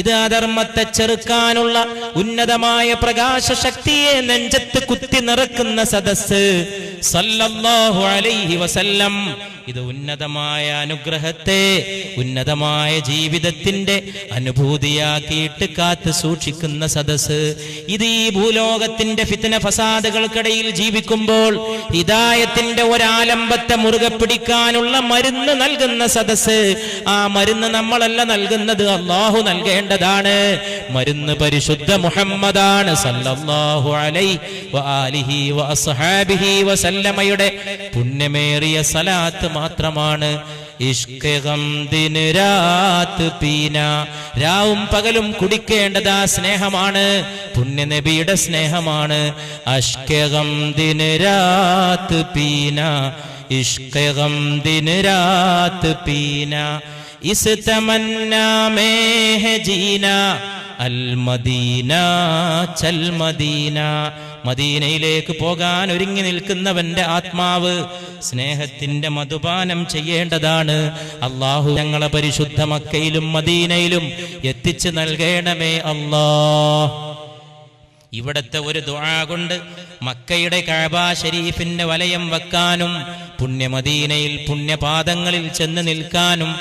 ഇത് അധർമ്മത്തെ ചെറുക്കാനുള്ള ഉന്നതമായ പ്രകാശ ശക്തിയെ നെഞ്ചത്ത് കുത്തി നിറക്കുന്ന സദസ്സ് സല്ലല്ലാഹു അലൈഹി വസല്ലം. ഇത് ഉന്നതമായ അനുഗ്രഹത്തെ ഉന്നതമായ ജീവിതത്തിന്റെ അനുഭൂതിയാക്കിയിട്ട് കാത്തു സൂക്ഷിക്കുന്ന സദസ്സ്. ഇത് ഈ ഭൂലോകത്തിന്റെ ഫിത്ന ഫസാദുകൾക്കിടയിൽ ജീവിക്കുമ്പോൾ ഹിദായത്തിന്റെ ഒരാലംബത്തെ മുറുകെ പിടിക്കാനുള്ള മരുന്ന് നൽകുന്ന സദസ്സ്. ആ മരുന്ന് നമ്മളല്ല നൽകുന്നത്, അല്ലാഹു നൽകേണ്ടതാണ്. മരുന്ന് പരിശുദ്ധ മുഹമ്മദാണ് സല്ലല്ലാഹു അലൈഹി വആലിഹി വഅസ്ഹാബിഹി വസല്ലമയുടെ പുണ്യമേറിയ സലാത്ത് മാത്രമാണ്. ഇഷ്ക് ഗം ദിൻ രാത് പീന, രാവും പകലും കുടിക്കേണ്ടത് ആ സ്നേഹമാണ്, പുണ്യ നബിയുടെ സ്നേഹമാണ്. അഷ്ക് ഗം ദിൻ രാത് പീന, ഇഷ്ക് ഗം ദിൻ രാത് പീന, ഇസ് തമന്നാ മേ ഹെ ജീന, അൽ മദീന ചൽ മദീന. മദീനയിലേക്ക് പോകാൻ ഒരുങ്ങി നിൽക്കുന്നവന്റെ ആത്മാവ് സ്നേഹത്തിന്റെ മധുപാനം ചെയ്യേണ്ടതാണ്. അല്ലാഹു ഞങ്ങളെ പരിശുദ്ധ മക്കയിലും മദീനയിലും എത്തിച്ചു നൽകണമേ അല്ലാഹ്. ഇവിടത്തെ ഒരു ദുആ കൊണ്ട് മക്കയുടെ കഅബ ശരീഫിന്റെ വലയം വെക്കാനും പുണ്യമദീനയിൽ പുണ്യപാദങ്ങളിൽ ചെന്ന് നിൽക്കാനും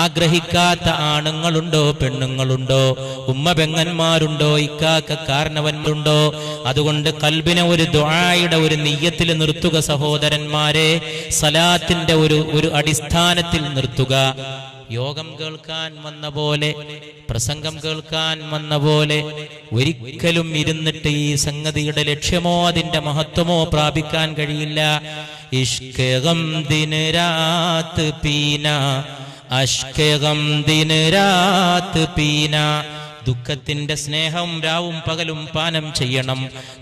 ആഗ്രഹിക്കാത്ത ആണുങ്ങളുണ്ടോ, പെണ്ണുങ്ങളുണ്ടോ, ഉമ്മ പെങ്ങന്മാരുണ്ടോ, ഇക്കാക്ക കാരണവന്മാരുണ്ടോ? അതുകൊണ്ട് കൽബിനെ ഒരു ദുആയുടെ ഒരു നിയ്യത്തിൽ നിർത്തുക സഹോദരന്മാരെ, സലാത്തിന്റെ ഒരു അടിസ്ഥാനത്തിൽ നിർത്തുക. യോഗം കേൾക്കാൻ വന്ന പോലെ, പ്രസംഗം കേൾക്കാൻ വന്ന പോലെ ഒരിക്കലും ഇരുന്നിട്ട് ഈ സംഗതിയുടെ ലക്ഷ്യമോ അതിന്റെ മഹത്വമോ പ്രാപിക്കാൻ കഴിയില്ല. ഇഷ്ക് ഗം ദിൻ രാത് പീന, അഷ്ക് ഗം ദിൻ രാത് പീന. ദുഃഖത്തിന്റെ സ്നേഹം രാവും പകലും പാനം ചെയ്യണം,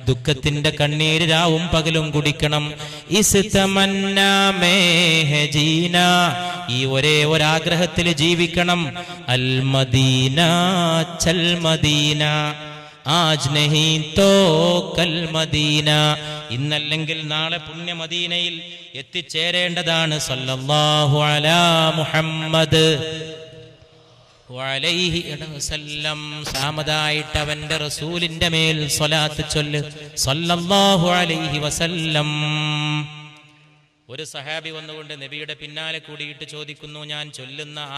ദുഃഖത്തിന്റെ കണ്ണീര് രാവും പകലും കുടിക്കണം. ഇസ് തമന്നാ മേ ഹെ ജീന, ഈ ഒരേ ഒരാഗ്രഹത്തിൽ ജീവിക്കണം. അൽ മദീന ചൽ മദീന, ആജ് നഹീ തോ കൽ മദീന, ഇന്നല്ലെങ്കിൽ നാളെ പുണ്യ മദീനയിൽ എത്തിച്ചേരേണ്ടതാണ്. സല്ലല്ലാഹു അലാ മുഹമ്മദ് വഅലൈഹി വസല്ലം. സാമദായിട്ട് അവന്റെ റസൂലിന്റെ മേൽ സ്വലാത്ത് ചൊല്ല് സല്ലല്ലാഹു അലൈഹി വസല്ലം. ഒരു സഹാബി വന്നുകൊണ്ട് നബിയുടെ പിന്നാലെ കൂടിയിട്ട് ചോദിക്കുന്നു, ഞാൻ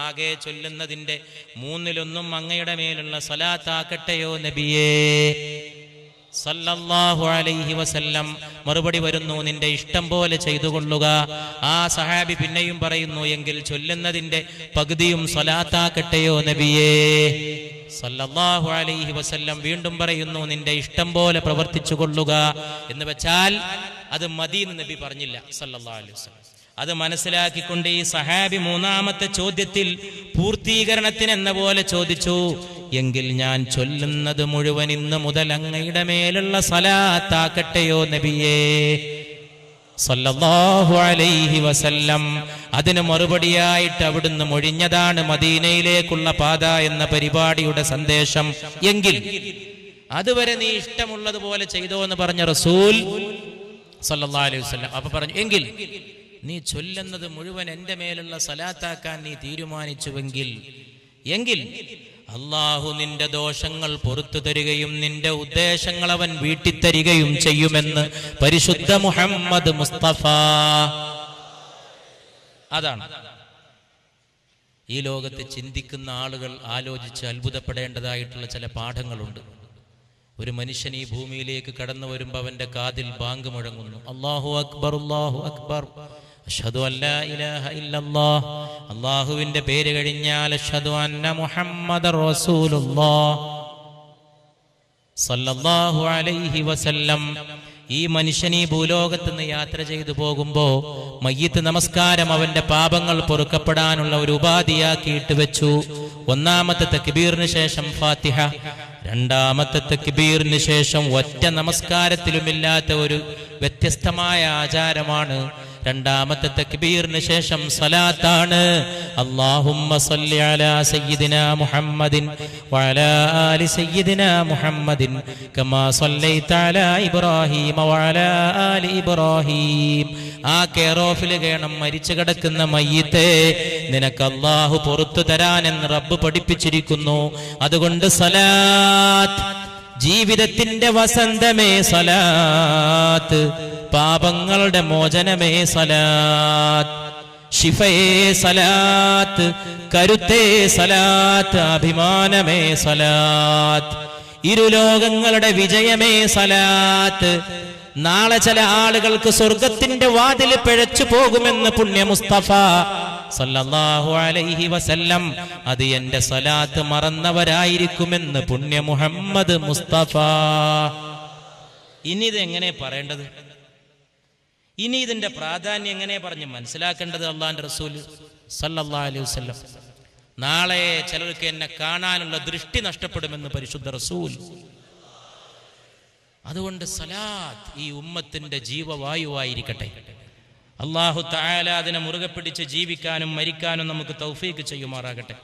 ആകെ ചൊല്ലുന്നതിന്റെ 1/3 അങ്ങയുടെ മേലുള്ള സ്വലാത്താക്കട്ടെയോ നബിയേ സല്ലല്ലാഹു അലൈഹി വസല്ലം. മറുപടി വരുന്നു, നിന്റെ ഇഷ്ടം പോലെ ചെയ്തു കൊള്ളുക. ആ സഹാബി പിന്നെയും പറയുന്നു, എങ്കിൽ ചൊല്ലുന്നതിന്റെ പകുതിയും സ്വലാത്താക്കട്ടെയോ നബിയേ സല്ലല്ലാഹു അലൈഹി വസല്ലം. വീണ്ടും പറയുന്നു, നിന്റെ ഇഷ്ടം പോലെ പ്രവർത്തിച്ചു കൊള്ളുക. എന്ന് വെച്ചാൽ അത് മദീന നബി പറഞ്ഞില്ല സല്ലല്ലാഹു അലൈഹി വസല്ലം. അത് മനസ്സിലാക്കിക്കൊണ്ട് ഈ സഹാബി 3ാമത്തെ ചോദ്യത്തിൽ പൂർത്തീകരണത്തിന് എന്ന പോലെ ചോദിച്ചു, എങ്കിൽ ഞാൻ ചൊല്ലുന്നത് മുഴുവൻ ഇന്ന് മുതൽ അങ്ങയുടെ മേലുള്ള സലാത്താക്കട്ടെയോ നബിയേ സല്ലല്ലാഹു അലൈഹി വസല്ലം. അതിന് മറുപടിയായിട്ട് അവിടുന്ന് മൊഴിഞ്ഞതാണ് മദീനയിലേക്കുള്ള പാത എന്ന പരിപാടിയുടെ സന്ദേശം. എങ്കിൽ അതുവരെ നീ ഇഷ്ടമുള്ളതുപോലെ ചെയ്തോ എന്ന് പറഞ്ഞ റസൂൽ സല്ലല്ലാഹു അലൈഹി വസല്ലം അപ്പൊ പറഞ്ഞു, എങ്കിൽ നീ ചൊല്ലുന്നത് മുഴുവൻ എൻ്റെ മേലുള്ള സലാത്താക്കാൻ നീ തീരുമാനിച്ചുവെങ്കിൽ, എങ്കിൽ അല്ലാഹു നിന്റെ ദോഷങ്ങൾ പുറത്തു തരികയും നിന്റെ ഉദ്ദേശങ്ങൾ അവൻ വീട്ടിത്തരികയും ചെയ്യുമെന്ന് പരിശുദ്ധ മുഹമ്മദ് മുസ്തഫ. അതാണ് ഈ ലോകത്ത് ചിന്തിക്കുന്ന ആളുകൾ ആലോചിച്ച് അത്ഭുതപ്പെടേണ്ടതായിട്ടുള്ള ചില പാഠങ്ങളുണ്ട്. ഒരു മനുഷ്യൻ ഈ ഭൂമിയിലേക്ക് കടന്നു വരുമ്പോൾ അവന്റെ കാതിൽ ബാങ്ക് മുഴങ്ങുന്നു, അല്ലാഹു അക്ബർ അല്ലാഹു അക്ബർ, അഷ്ഹദു അല്ലാ ഇലാഹ ഇല്ലല്ലാഹ്. അല്ലാഹുവിന്റെ പേര് കഴിഞ്ഞാൽ അഷ്ഹദു അന്ന മുഹമ്മദർ റസൂലുള്ളാഹ് സല്ലല്ലാഹു അലൈഹി വസല്ലം. ഈ മനുഷ്യൻ ഈ ഭൂലോകത്ത് നിന്ന് യാത്ര ചെയ്തു പോകുമ്പോ മയ്യിത്ത് നമസ്കാരം അവന്റെ പാപങ്ങൾ പൊറുക്കപ്പെടാനുള്ള ഒരു ഉപാധിയാക്കിയിട്ട് വെച്ചു. 1ാമത്തെ തക്ബീറിന് ശേഷം ഫാത്തിഹ, 2ാമത്തെ തക്ബീറിന് ശേഷം ഒറ്റ നമസ്കാരത്തിലുമില്ലാത്ത ഒരു വ്യത്യസ്തമായ ആചാരമാണ് 2ാമത്തെ തക്ബീറിന് ശേഷം സലാത്താണ്. അല്ലാഹുമ്മ സല്ലി അലാ സയ്യിദിനാ മുഹമ്മദിൻ വഅലാ ആലി സയ്യിദിനാ മുഹമ്മദിൻ കമാ സല്ലൈത അലാ ഇബ്രാഹീമ വഅലാ ആലി ഇബ്രാഹീം. ആ കെയറോഫിൽ കേണം മരിച്ചു കിടക്കുന്ന മയ്യിത്തെ നിനക്ക് അല്ലാഹു പുറത്തു തരാനെന്ന് റബ്ബ് പഠിപ്പിച്ചിരിക്കുന്നു. അതുകൊണ്ട് സലാത്ത്, ജീവിതത്തിന്റെ വസന്തമേ സലാത്ത്, പാപങ്ങളുടെ മോചനമേ സലാത്ത്, ശിഫയേ സലാത്ത്, കരുത്തേ സലാത്ത്, അഭിമാനമേ സലാത്ത്, ഇരുലോകങ്ങളുടെ വിജയമേ സലാത്ത്. നാളെ ചില ആളുകൾക്ക് സ്വർഗത്തിന്റെ വാതിൽ പിഴച്ചു പോകുമെന്ന് പുണ്യ മുസ്തഫ സല്ലല്ലാഹു അലൈഹി വസല്ലം അത് എന്റെ സ്വലാത്ത് മറന്നവരായിരിക്കുമെന്ന് പുണ്യ മുഹമ്മദ് മുസ്തഫ. ഇനി ഇത് എങ്ങനെ പറയേണ്ടത്? ഇനി ഇതിന്റെ പ്രാധാന്യം എങ്ങനെ പറഞ്ഞ് മനസ്സിലാക്കേണ്ടത്? അള്ളാന്റെ റസൂൽ സല്ലല്ലാഹു അലൈഹി വസല്ലം നാളെ ചിലർക്ക് എന്നെ കാണാനുള്ള ദൃഷ്ടി നഷ്ടപ്പെടുമെന്ന് പരിശുദ്ധ റസൂൽ. അതുകൊണ്ട് സലാത്ത് ഈ ഉമ്മത്തിന്റെ ജീവവായുവായിരിക്കട്ടെ. അല്ലാഹു തആല അതിനെ മുറുകെ പിടിച്ച് ജീവിക്കാനും മരിക്കാനും നമുക്ക് തൗഫീക്ക് ചെയ്യുമാറാകട്ടെ.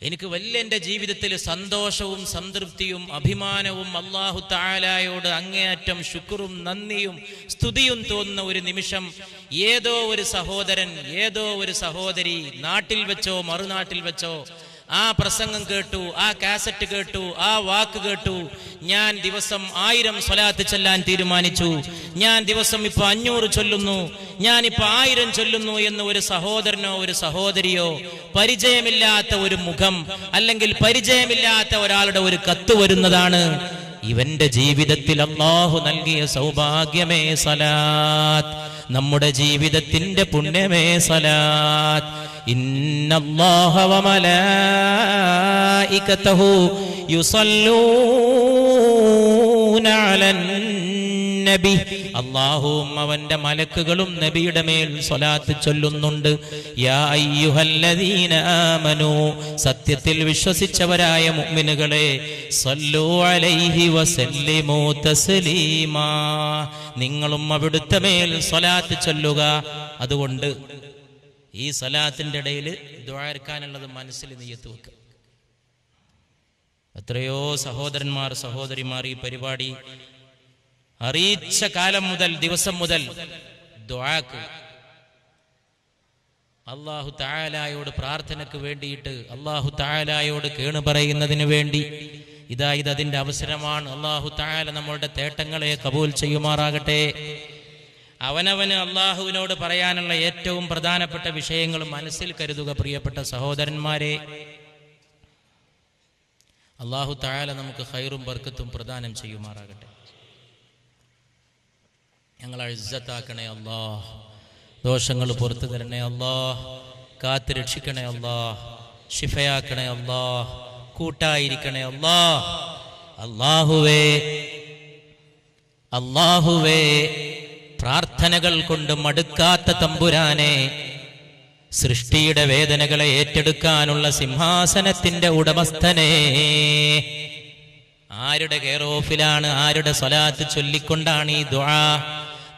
എനിക്ക് വലിയ എൻ്റെ ജീവിതത്തിൽ സന്തോഷവും സംതൃപ്തിയും അഭിമാനവും അല്ലാഹു തആലയോട് അങ്ങേയറ്റം ശുക്റും നന്ദിയും സ്തുതിയും തോന്നുന്ന ഒരു നിമിഷം, ഏതോ ഒരു സഹോദരൻ ഏതോ ഒരു സഹോദരി നാട്ടിൽ വെച്ചോ മറുനാട്ടിൽ വെച്ചോ ആ പ്രസംഗം കേട്ടു, ആ കാസറ്റ് കേട്ടു, ആ വാക്ക് കേട്ടു, ഞാൻ ദിവസം 1000 സ്വലാത്ത് ചൊല്ലാൻ തീരുമാനിച്ചു, ഞാൻ ദിവസം ഇപ്പൊ 500 ചൊല്ലുന്നു, ഞാനിപ്പോ 1000 ചൊല്ലുന്നു എന്ന് ഒരു സഹോദരനോ ഒരു സഹോദരിയോ, പരിചയമില്ലാത്ത ഒരു മുഖം അല്ലെങ്കിൽ പരിചയമില്ലാത്ത ഒരാളുടെ ഒരു കത്ത് വരുന്നതാണ്. ഇവന്റെ ജീവിതത്തിൽ അല്ലാഹു നൽകിയ സൗഭാഗ്യമേ സലാത്ത്, നമ്മുടെ ജീവിതത്തിന്റെ പുണ്യമേ സലാത്ത്. ഇന്നല്ലാഹ വമലായികതഹു യുസല്ലൂന അലൻ നബി, അല്ലാഹുവും അവന്റെ മലക്കുകളും നബിയുടെ മേൽ സ്വലാത്ത് ചൊല്ലുന്നുണ്ട്. യാ അയ്യുഹല്ലദീന ആമനൂ, സത്യത്തിൽ വിശ്വസിച്ചവരായ മുഅ്മിനുകളെ, സല്ലു അലൈഹി വസല്ലിമു തസ്ലീമാ, നിങ്ങളും അവിടുത്തെ മേൽ സ്വലാത്ത് ചൊല്ലുക. അതുകൊണ്ട് ഈ സ്വലാത്തിന്റെ ഇടയിൽ ദുആ ഇറക്കാനുള്ളത് മനസ്സിൽ നിയ്യത്ത് വെക്കുക. എത്രയോ സഹോദരന്മാർ സഹോദരിമാർ ഈ പരിപാടി അറിയിച്ച കാലം മുതൽ ദിവസം മുതൽ ദുആക്ക് അല്ലാഹു തആലയോട് പ്രാർത്ഥനയ്ക്ക് വേണ്ടിയിട്ട് അല്ലാഹു തആലയോട് കേണു പറയുന്നതിന് വേണ്ടി ഇത് അതിന്റെ അവസരമാണ്. അല്ലാഹു തആല നമ്മളുടെ തേട്ടങ്ങളെ കബൂൽ ചെയ്യുമാറാകട്ടെ. അവനവന് അല്ലാഹുവിനോട് പറയാനുള്ള ഏറ്റവും പ്രധാനപ്പെട്ട വിഷയങ്ങൾ മനസ്സിൽ കരുതുക. പ്രിയപ്പെട്ട സഹോദരന്മാരെ, അല്ലാഹു തആല നമുക്ക് ഖൈറും ബർക്കത്തും പ്രദാനം ചെയ്യുമാറാകട്ടെ. ഞങ്ങളെ ഇസ്സത്താക്കണേ അല്ലാഹ്, ദോഷങ്ങൾ പുറത്തു തരണേ അല്ലാഹ്, കാത്ത് രക്ഷിക്കണേ അല്ലാഹ്, ശിഫയാക്കണേ അല്ലാഹ്, കൂട്ടായിരിക്കണേ അല്ലാഹ്. അല്ലാഹുവേ പ്രാർത്ഥനകൾ കൊണ്ട് മടുക്കാത്ത തമ്പുരാനെ, സൃഷ്ടിയുടെ വേദനകളെ ഏറ്റെടുക്കാനുള്ള സിംഹാസനത്തിന്റെ ഉടമസ്ഥനെ, ആരുടെ കെയർ ഓഫിലാണ്, ആരുടെ സ്വലാത്ത് ചൊല്ലിക്കൊണ്ടാണ് ഈ ദുആ?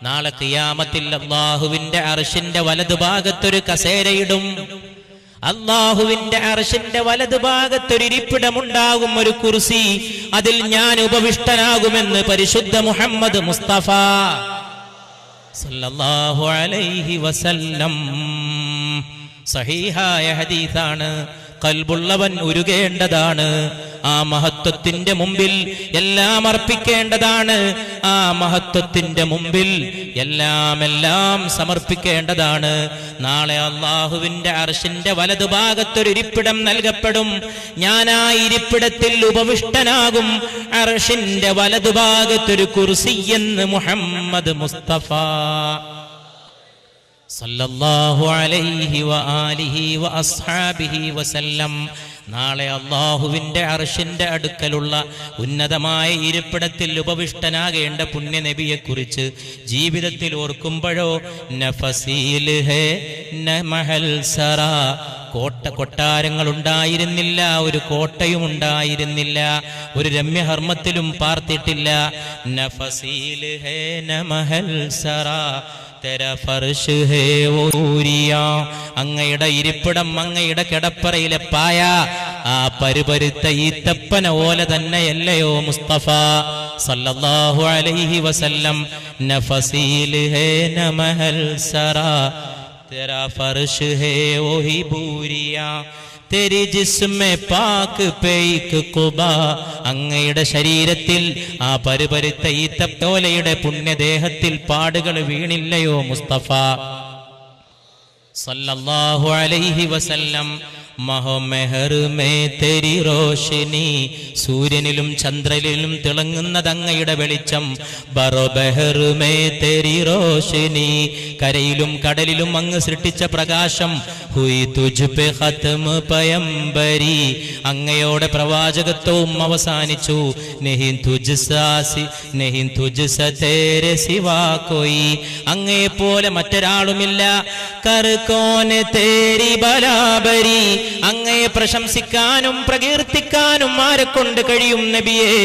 നാളെ ഖിയാമത്തിൽ അല്ലാഹുവിന്റെ അർശിന്റെ വലതുഭാഗത്തൊരു കസേരയിടും. അല്ലാഹുവിന്റെ അർശിന്റെ വലതുഭാഗത്തൊരു ഇരിപ്പിടമുണ്ടാകും, ഒരു കുർസി. അതിൽ ഞാൻ ഉപവിഷ്ടനാകുമെന്ന് പരിശുദ്ധ മുഹമ്മദ് മുസ്തഫ സല്ലല്ലാഹു അലൈഹി വസല്ലം. സഹീഹായ ഹദീസാണ്. ഖൽബുള്ളവൻ ഉരുകേണ്ടതാണ്. ആ മഹത്വത്തിന്റെ മുമ്പിൽ എല്ലാം അർപ്പിക്കേണ്ടതാണ്. ആ മഹത്വത്തിന്റെ മുമ്പിൽ എല്ലാം സമർപ്പിക്കേണ്ടതാണ്. നാളെ അല്ലാഹുവിന്റെ അർശിന്റെ വലതുഭാഗത്തൊരു ഇരിപ്പിടം നൽകപ്പെടും. ഞാൻ ആ ഇരിപ്പിടത്തിൽ ഉപവിഷ്ടനാകും. അർശിന്റെ വലതുഭാഗത്തൊരു കുർസി എന്ന് മുഹമ്മദ് മുസ്തഫ സല്ലല്ലാഹു അലൈഹി വആലിഹി വഅസ്ഹാബിഹി വസല്ലം. നാളെ അല്ലാഹുവിന്റെ അർശിന്റെ അടുക്കലുള്ള ഉന്നതമായ ഇരിപ്പിടത്തിൽ ഉപവിഷ്ടനാകേണ്ട പുണ്യനബിയെക്കുറിച്ച് ജീവിതത്തിൽ ഓർക്കുമ്പോഴോ നഫസീൽ ഹേ നമഹൽ സറാ, കൊട്ടാരങ്ങൾ ഉണ്ടായിരുന്നില്ല, ഒരു കോട്ടയും ഉണ്ടായിരുന്നില്ല, ഒരു രമ്യഹർമ്മത്തിലും പാർത്തിട്ടില്ല. നഫസീൽ ഹേ നമഹൽ സറാ തെര ഫർശ് ഹേ ഓരിയ, അങ്ങയുടെ ഇരിപ്പിടം, അങ്ങയുടെ കിടപ്പറയിലെ പായ ആ പരുപരുത്ത ഈത്തപ്പന ഓല തന്നെയല്ലയോ മുസ്തഫ സല്ലല്ലാഹു അലൈഹി വസല്ലം. നഫസീൽ ഹേ നമഹൽ സറാ തെര ഫർശ് ഹേ ഓഹി ബൂരിയ, തെരി ജിസ്മെ പാക്ക് പേയ്ക്ക് കുബാ, അങ്ങയുടെ ശരീരത്തിൽ ആ പരുപരുത്ത ഈത്തപ്പോലയുടെ പുണ്യദേഹത്തിൽ പാടുകൾ വീണില്ലയോ മുസ്തഫ സല്ലല്ലാഹു അലൈഹി വസല്ലം. മഹമെഹർ മേ തെരി റോഷിനി, സൂര്യനിലും ചന്ദ്രനിലും തിളങ്ങുന്നത് അങ്ങയുടെ വെളിച്ചം. ബറോബെഹർ മേ തെരി റോഷിനി, കരയിലും കടലിലും അങ്ങ് സൃഷ്ടിച്ച പ്രകാശം. ഹുയി തുജ് പെ ഖത്മ പയംബരി, അങ്ങയോടെ പ്രവാചകത്വവും അവസാനിച്ചു. നെഹി തുജ് സാസി നെഹി തുജ് സ തേരെ സിവാ കോയി, അങ്ങയെ പോലെ മറ്റൊരാളുമില്ല. കർ കോനെ തേരി ബലാബരി, അങ്ങയെ പ്രശംസിക്കാനും പ്രകീർത്തിക്കാനും ആരെ കൊണ്ട് കഴിയും നബിയേ?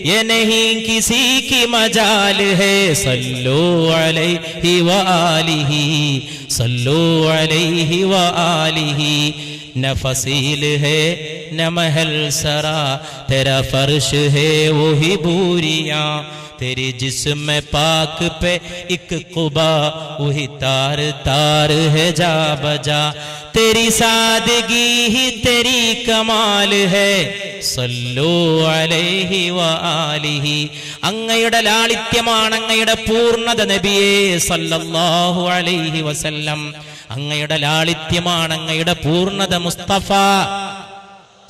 യേ നഹീ കിസി കി മജാൽ ഹേ, സല്ലു അലൈഹി വആലിഹി, സല്ലു അലൈഹി വആലിഹി. न फसील है न महल सरा, तेरा फर्श है वही बूरिया. तेरी जिस्म पाक पे एक कुबा, वही तार तार है जा बजा. तेरी सादगी ही तेरी कमाल है, സല്ലു അലൈഹി വആലിഹി. അങ്ങയുടെ ലാളിത്യമാണ് അങ്ങയുടെ പൂർണ്ണത നബിയേ സല്ലല്ലാഹു അലൈഹി വസല്ലം. അങ്ങയുടെ ലാളിത്യമാണ് അങ്ങയുടെ പൂർണ്ണത മുസ്തഫ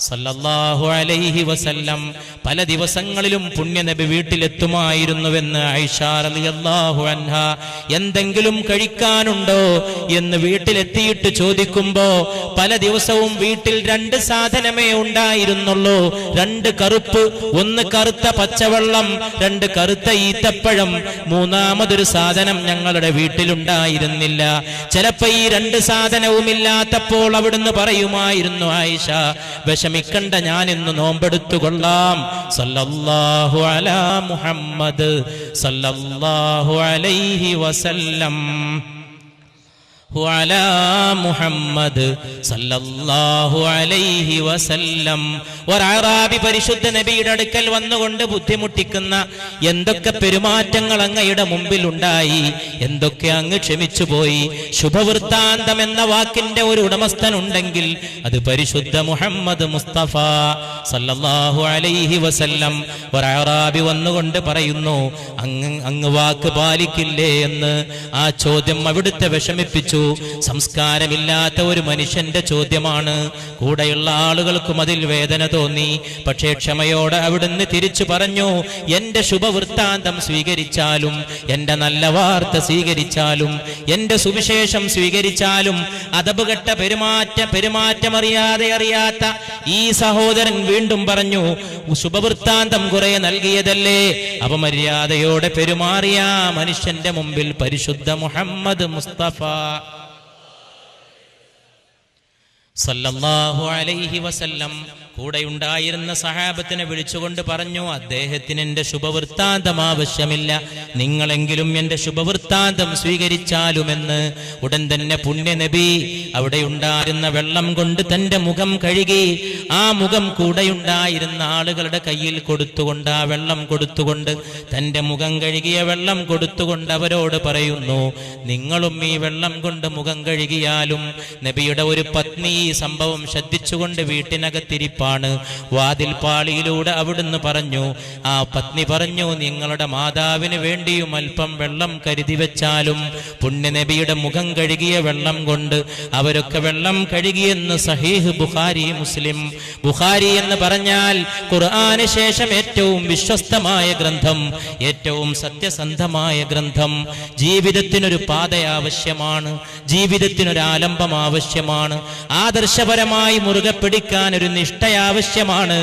സല്ലല്ലാഹു അലൈഹി വസല്ലം. പല ദിവസങ്ങളിലും പുണ്യനബി വീട്ടിലെത്തുമായിരുന്നുവെന്ന് ആയിഷ റളിയല്ലാഹു അൻഹ എന്തെങ്കിലും കഴിക്കാനുണ്ടോ എന്ന് വീട്ടിലെത്തിയിട്ട് ചോദിക്കുമ്പോ പല ദിവസവും വീട്ടിൽ 2 സാധനമേ ഉണ്ടായിരുന്നുള്ളൂ. 2 കറുപ്പ്, 1 കറുത്ത പച്ചവെള്ളം, 2 കറുത്ത ഈത്തപ്പഴം, മൂന്നാമതൊരു സാധനം ഞങ്ങളുടെ വീട്ടിലുണ്ടായിരുന്നില്ല. ചിലപ്പോ ഈ 2 സാധനവും ഇല്ലാത്തപ്പോൾ അവിടുന്ന് പറയുമായിരുന്നു, ആയിഷ വിഷമിക്കണ്ട, ഞാൻ ഇന്ന് നോമ്പെടുത്തു കൊള്ളാം. സല്ലല്ലാഹു അലാ മുഹമ്മദ് സല്ലല്ലാഹു അലൈഹി വസല്ലം, വഅലാ മുഹമ്മദ് സല്ലല്ലാഹു അലൈഹി വസല്ലം. ഒരഅറാബി പരിശുദ്ധ നബിയുടെ അടുക്കൽ വന്നുകൊണ്ട് ബുദ്ധിമുട്ടിക്കുന്ന എന്തൊക്കെ പെരുമാറ്റങ്ങൾ അങ്ങയുടെ മുമ്പിൽ ഉണ്ടായി, എന്തൊക്കെ അങ്ങ് ക്ഷമിച്ചുപോയി. ശുഭവൃത്താന്തം എന്ന വാക്കിന്റെ ഒരു ഉടമസ്ഥനുണ്ടെങ്കിൽ അത് പരിശുദ്ധ മുഹമ്മദ് മുസ്തഫ സല്ലല്ലാഹു അലൈഹി വസല്ലം. ഒരഅറാബി വന്നുകൊണ്ട് പറയുന്നു, അങ്ങ് വാക്ക് പാലിക്കില്ലേ എന്ന്. ആ ചോദ്യം അവിടുത്തെ വിഷമിപ്പിച്ചു. സംസ്കാരമില്ലാത്ത ഒരു മനുഷ്യന്റെ ചോദ്യമാണ്. കൂടെയുള്ള ആളുകൾക്കും അതിൽ വേദന തോന്നി. പക്ഷേ ക്ഷമയോടെ അവിടുന്ന് തിരിച്ചു പറഞ്ഞു, എന്റെ ശുഭവൃത്താന്തം സ്വീകരിച്ചാലും, എന്റെ നല്ല വാർത്ത സ്വീകരിച്ചാലും, എന്റെ സുവിശേഷം സ്വീകരിച്ചാലും അദബുകെട്ട പെരുമാറ്റമറിയാത്ത ഈ സഹോദരൻ വീണ്ടും പറഞ്ഞു, ശുഭവൃത്താന്തം കുറെ നൽകിയതല്ലേ, അപമര്യാദയോടെ പെരുമാറിയ മനുഷ്യന്റെ മുമ്പിൽ പരിശുദ്ധ മുഹമ്മദ് മുസ്തഫ സല്ലല്ലാഹു അലൈഹി വസല്ലം കൂടെയുണ്ടായിരുന്ന സഹാബത്തിനെ വിളിച്ചുകൊണ്ട് പറഞ്ഞു, അദ്ദേഹത്തിന് എന്റെ ശുഭവൃത്താന്തം ആവശ്യമില്ല, നിങ്ങളെങ്കിലും എന്റെ ശുഭവൃത്താന്തം സ്വീകരിച്ചാലുമെന്ന്. ഉടൻ തന്നെ പുണ്യനബി അവിടെ ഉണ്ടായിരുന്ന വെള്ളം കൊണ്ട് തന്റെ മുഖം കഴുകി. ആ മുഖം കൂടെയുണ്ടായിരുന്ന ആളുകളുടെ കയ്യിൽ കൊടുത്തുകൊണ്ട്, ആ വെള്ളം കൊടുത്തുകൊണ്ട്, തന്റെ മുഖം കഴുകിയ വെള്ളം കൊടുത്തുകൊണ്ട് അവരോട് പറയുന്നു, നിങ്ങളും ഈ വെള്ളം കൊണ്ട് മുഖം കഴുകിയാലും. നബിയുടെ ഒരു പത്നി ഈ സംഭവം ശ്രദ്ധിച്ചുകൊണ്ട് വീട്ടിനകത്തിരിപ്പാണ്. വാതിൽ പാളിയിലൂടെ അവിടുന്ന് പറഞ്ഞു, ആ പത്നി പറഞ്ഞു, നിങ്ങളുടെ മാതാവിന് വേണ്ടിയും അല്പം വെള്ളം കരുതി വെച്ചാലും. പുണ്യനബിയുടെ മുഖം കഴുകിയ വെള്ളം കൊണ്ട് അവരൊക്കെ വെള്ളം കഴുകിയെന്ന് സഹീഹ് ബുഖാരി മുസ്ലിം. ബുഖാരി എന്ന് പറഞ്ഞാൽ ഖുർആന് ശേഷം ഏറ്റവും വിശ്വസ്തമായ ഗ്രന്ഥം, ഏറ്റവും സത്യസന്ധമായ ഗ്രന്ഥം. ജീവിതത്തിനൊരു പാത ആവശ്യമാണ്, ജീവിതത്തിനൊരു ആലംബം ആവശ്യമാണ്, ആദർശപരമായി മുറുകെ പിടിക്കാൻ ഒരു നിഷ്ഠ ആവശ്യമാണ്,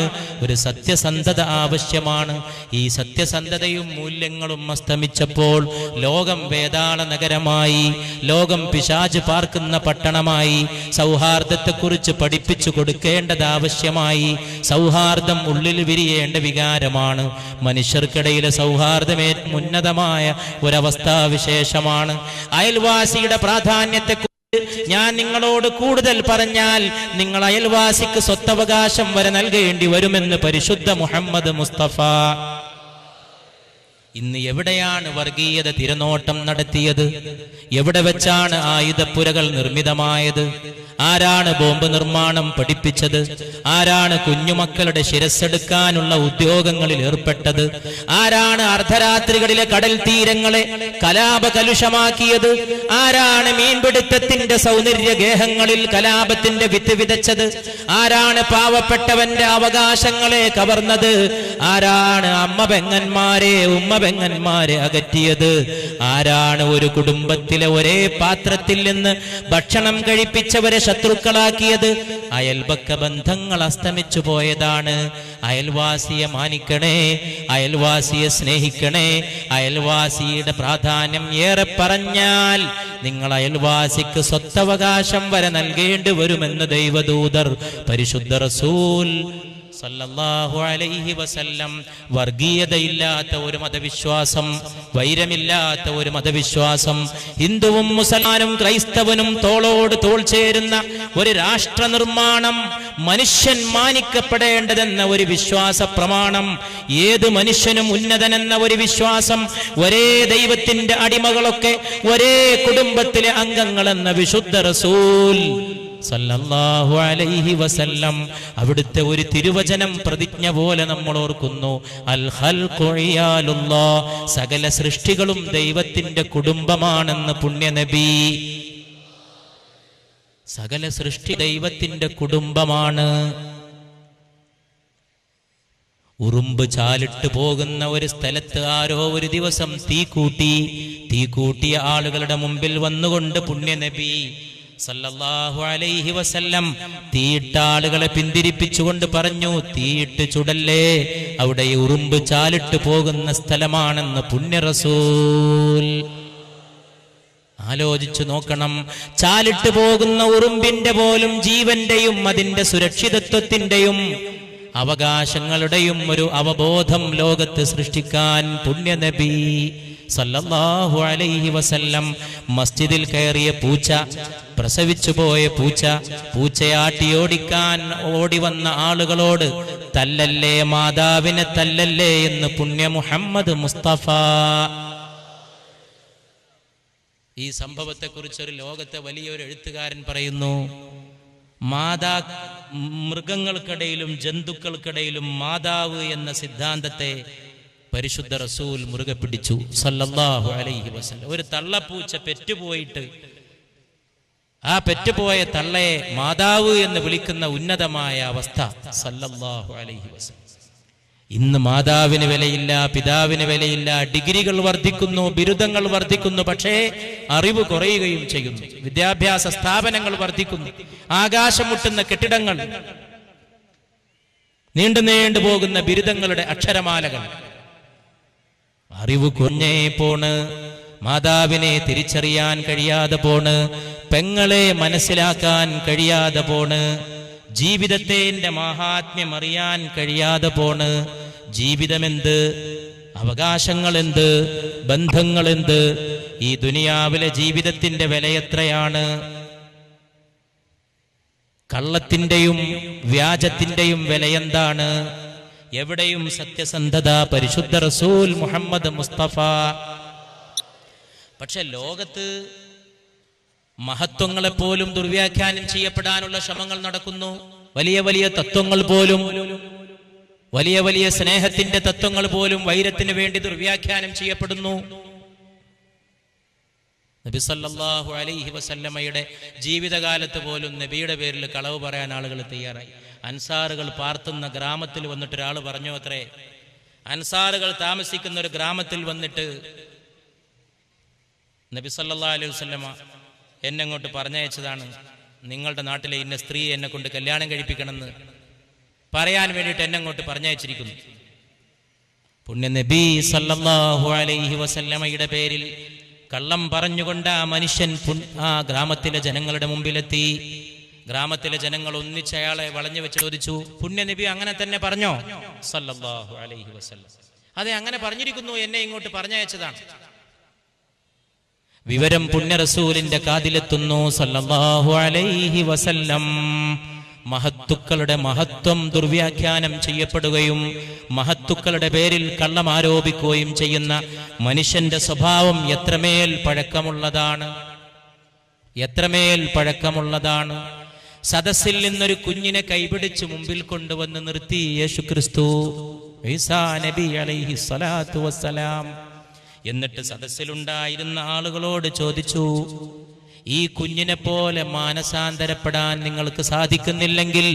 ഒരു സത്യസന്ധത ആവശ്യമാണ്. ഈ സത്യസന്ധതയും മൂല്യങ്ങളും അസ്തമിച്ചപ്പോൾ ലോകം വേതാള നഗരമായി, ലോകം പിശാച് പാർക്കുന്ന പട്ടണമായി. സൗഹാർദ്ദത്തെക്കുറിച്ച് പഠിപ്പിച്ചു കൊടുക്കേണ്ടത് ആവശ്യമായി. സൗഹാർദ്ദം ഉള്ളിൽ വിരിയേണ്ട വികാരമാണ്. മനുഷ്യർക്കിടയിലെ സൗഹാർദ്ദമേ ഉന്നതമായ ഒരവസ്ഥാവിശേഷമാണ്. അയൽവാസിയുടെ പ്രാധാന്യത്തെ ഞാൻ നിങ്ങളോട് കൂടുതൽ പറഞ്ഞാൽ നിങ്ങൾ അയൽവാസിക്ക് സ്വത്തവകാശം വരെ നൽകേണ്ടി വരുമെന്ന് പരിശുദ്ധ മുഹമ്മദ് മുസ്തഫ. ഇന്ന് എവിടെയാണ് വർഗീയത തിരനോട്ടം നടത്തിയത്? എവിടെ വെച്ചാണ് ആയുധപ്പുരകൾ നിർമ്മിതമായത്? ആരാണ് ബോംബ് നിർമ്മാണം പഠിപ്പിച്ചത്? ആരാണ് കുഞ്ഞുമക്കളുടെ ശിരസ്സെടുക്കാനുള്ള ഉദ്യോഗങ്ങളിൽ ഏർപ്പെട്ടത്? ആരാണ് അർദ്ധരാത്രികളിലെ കടൽ തീരങ്ങളെ കലാപകലുഷമാക്കിയത്? ആരാണ് മീൻപിടുത്തത്തിന്റെ സൗന്ദര്യ ഗേഹങ്ങളിൽ കലാപത്തിന്റെ വിത്ത് വിതച്ചത്? ആരാണ് പാവപ്പെട്ടവന്റെ അവകാശങ്ങളെ കവർന്നത്? ആരാണ് അമ്മ പെങ്ങന്മാരെ ഉമ്മ പെങ്ങന്മാരെ അകറ്റിയത്? ആരാണ് ഒരു കുടുംബത്തിലെ ഒരേ പാത്രത്തിൽ നിന്ന് ഭക്ഷണം കഴിപ്പിച്ചവരെ ശത്രുക്കളാക്കിയത്? അയൽപക്ക ബന്ധങ്ങൾ അസ്തമിച്ചു പോയതാണ്. അയൽവാസിയെ മാനിക്കണേ, അയൽവാസിയെ സ്നേഹിക്കണേ. അയൽവാസിയുടെ പ്രാധാന്യം ഏറെ പറഞ്ഞാൽ നിങ്ങൾ അയൽവാസിക്ക് സ്വത്തവകാശം വരെ നൽകേണ്ടി വരുമെന്ന് ദൈവദൂതർ പരിശുദ്ധ റസൂൽ സല്ലല്ലാഹു അലൈഹി വസല്ലം. വർഗീയതയില്ലാത്ത ഒരു മതവിശ്വാസം, വൈരമില്ലാത്ത ഒരു മതവിശ്വാസം, ഹിന്ദുവും മുസൽമാനും ക്രൈസ്തവനും തോളോട് തോൾ ചേരുന്ന ഒരു രാഷ്ട്ര നിർമ്മാണം, മനുഷ്യൻ മാനിക്കപ്പെടേണ്ടതെന്ന ഒരു വിശ്വാസ പ്രമാണം, ഏത് മനുഷ്യനും ഉന്നതനെന്ന ഒരു വിശ്വാസം, ഒരേ ദൈവത്തിന്റെ അടിമകളൊക്കെ ഒരേ കുടുംബത്തിലെ അംഗങ്ങളെന്ന വിശുദ്ധ റസൂൽ സല്ലല്ലാഹു അലൈഹി വസല്ലം അവിടുത്തെ ഒരു തിരുവചനം പ്രതിജ്ഞ പോലെ നമ്മൾ ഓർക്കുന്നു. അൽ ഖൽഖു ഇയാലുല്ലാഹ്, സകല സൃഷ്ടികളും ദൈവത്തിന്റെ കുടുംബമാണെന്ന് പുണ്യനബി. സകല സൃഷ്ടി ദൈവത്തിന്റെ കുടുംബമാണ്. ഉറുമ്പ് ചാലിട്ട് പോകുന്ന ഒരു സ്ഥലത്ത് ആരോ ഒരു ദിവസം തീ കൂട്ടിയ ആളുകളുടെ മുമ്പിൽ വന്നുകൊണ്ട് പുണ്യനബി സല്ലല്ലാഹു അലൈഹി വസല്ലം തീയിട്ട ആളുകളെ പിന്തിരിപ്പിച്ചുകൊണ്ട് പറഞ്ഞു, തീയിട്ട് ചുടല്ലേ, അവിടെ ഉറുമ്പ് ചാലിട്ട് പോകുന്ന സ്ഥലമാണെന്ന് പുണ്യ റസൂൽ. ആലോചിച്ചു നോക്കണം, ചാലിട്ട് പോകുന്ന ഉറുമ്പിന്റെ പോലും ജീവന്റെയും അതിന്റെ സുരക്ഷിതത്വത്തിന്റെയും അവകാശങ്ങളുടെയും ഒരു അവബോധം ലോകത്ത് സൃഷ്ടിക്കാൻ പുണ്യനബി സല്ലല്ലാഹു അലൈഹി വസല്ലം മസ്ജിദിൽ കയറിയ പൂച്ച, പ്രസവിച്ചു പോയ പൂച്ചയാട്ടി ഓടിക്കാൻ ഓടി വന്ന ആളുകളോട് തല്ലല്ലേ, മാതാവിനെ തല്ലല്ലേ എന്ന് പുണ്യ മുഹമ്മദ് മുസ്തഫ. ഈ സംഭവത്തെക്കുറിച്ചൊരു ലോകത്തെ വലിയൊരു എഴുത്തുകാരൻ പറയുന്നു, മൃഗങ്ങൾക്കിടയിലും ജന്തുക്കൾക്കിടയിലും മാതാവ് എന്ന സിദ്ധാന്തത്തെ പരിശുദ്ധ റസൂൽ മുറുകെ പിടിച്ചു സല്ലല്ലാഹു അലൈഹി വസല്ലം. ഒരു തള്ളപ്പൂച്ച പെറ്റുപോയിട്ട് ആ പെറ്റുപോയ തള്ളയെ മാതാവ് എന്ന് വിളിക്കുന്ന ഉന്നതമായ അവസ്ഥ സല്ലല്ലാഹു അലൈഹി വസല്ലം. ഇന്ന് മാതാവിന് വിലയില്ല, പിതാവിന് വിലയില്ല, ഡിഗ്രികൾ വർദ്ധിക്കുന്നു, ബിരുദങ്ങൾ വർദ്ധിക്കുന്നു, പക്ഷേ അറിവ് കുറയുകയും ചെയ്യുന്നു. വിദ്യാഭ്യാസ സ്ഥാപനങ്ങൾ വർദ്ധിക്കുന്നു, ആകാശം മുട്ടുന്ന കെട്ടിടങ്ങൾ, നീണ്ടു പോകുന്ന ബിരുദങ്ങളുടെ അക്ഷരമാലകൾ. അറിവ് കുറഞ്ഞേ പോണ്, മാതാവിനെ തിരിച്ചറിയാൻ കഴിയാതെ പോണ്, പെങ്ങളെ മനസ്സിലാക്കാൻ കഴിയാതെ പോണ്, ജീവിതത്തിന്റെ മഹാത്മ്യം അറിയാൻ കഴിയാതെ പോണ്. ജീവിതമെന്ത്, അവകാശങ്ങളെന്ത്, ബന്ധങ്ങളെന്ത്, ഈ ദുനിയാവിലെ ജീവിതത്തിന്റെ വിലയെത്രയാണ്? കള്ളത്തിന്റെയും വ്യാജത്തിന്റെയും വിലയെന്താണ്? എവിടെയും സത്യസന്ധത പരിശുദ്ധ റസൂൽ മുഹമ്മദ് മുസ്തഫ. പക്ഷെ ലോകത്ത് മഹത്വങ്ങളെപ്പോലും ദുർവ്യാഖ്യാനം ചെയ്യപ്പെടാനുള്ള ശ്രമങ്ങൾ നടക്കുന്നു. വലിയ വലിയ തത്വങ്ങൾ പോലും, വലിയ വലിയ സ്നേഹത്തിന്റെ തത്വങ്ങൾ പോലും വൈരത്തിന് വേണ്ടി ദുർവ്യാഖ്യാനം ചെയ്യപ്പെടുന്നു. നബി സല്ലല്ലാഹു അലൈഹി വസല്ലമയുടെ ജീവിതകാലത്ത് പോലും നബിയുടെ പേരിൽ കളവ് പറയാൻ ആളുകൾ തയ്യാറായി. അൻസാറുകൾ പാർത്തുന്ന ഗ്രാമത്തിൽ വന്നിട്ട് ഒരാൾ പറഞ്ഞു അത്രേ, അൻസാറുകൾ താമസിക്കുന്ന ഒരു ഗ്രാമത്തിൽ വന്നിട്ട് നബി സല്ലല്ലാഹു അലൈഹി വസല്ലമ എന്നെ അങ്ങോട്ട് പറഞ്ഞയച്ചതാണ്, നിങ്ങളുടെ നാട്ടിലെ ഇന്ന സ്ത്രീ എന്നെ കൊണ്ട് കല്യാണം കഴിപ്പിക്കണമെന്ന് പറയാൻ വേണ്ടിയിട്ട് എന്നെ അങ്ങോട്ട് പറഞ്ഞയച്ചിരിക്കുന്നു. പുണ്യ നബി സല്ലല്ലാഹു അലൈഹി വസല്ലമയുടെ പേരിൽ കള്ളം പറഞ്ഞുകൊണ്ട് ആ മനുഷ്യൻ ആ ഗ്രാമത്തിലെ ജനങ്ങളുടെ മുമ്പിലെത്തി. ഗ്രാമത്തിലെ ജനങ്ങൾ ഒന്നിച്ച് അയാളെ വളഞ്ഞു വെച്ച് ചോദിച്ചു, പുണ്യ നബി അങ്ങനെ തന്നെ പറഞ്ഞോ? സല്ലല്ലാഹു അലൈഹി വസല്ലം, അതെ അങ്ങനെ പറഞ്ഞിരിക്കുന്നു, എന്നെ ഇങ്ങോട്ട് പറഞ്ഞയച്ചതാണ്. വിവരം പുണ്യ റസൂലിന്റെ കാതിലെത്തുന്നു സല്ലല്ലാഹു അലൈഹി വസല്ലം. മഹത്തുക്കളുടെ മഹത്വം ദുർവ്യാഖ്യാനം ചെയ്യപ്പെടുകയും മഹത്തുക്കളുടെ പേരിൽ കള്ളം ആരോപിക്കുകയും ചെയ്യുന്ന മനുഷ്യന്റെ സ്വഭാവം എത്രമേൽ പഴക്കമുള്ളതാണ്, എത്രമേൽ പഴക്കമുള്ളതാണ്. സദസ്സിൽ നിന്നൊരു കുഞ്ഞിനെ കൈപിടിച്ച് മുമ്പിൽ കൊണ്ടുവന്ന് നിർത്തി യേശുക്രിസ്തു ഈസാ നബി അലൈഹി സ്വലാത്തു വസ്സലാം. എന്നിട്ട് സദസ്സിലുണ്ടായിരുന്ന ആളുകളോട് ചോദിച്ചു, ഈ കുഞ്ഞിനെ പോലെ മാനസാന്തരപ്പെടാൻ നിങ്ങൾക്ക് സാധിക്കുന്നില്ലെങ്കിൽ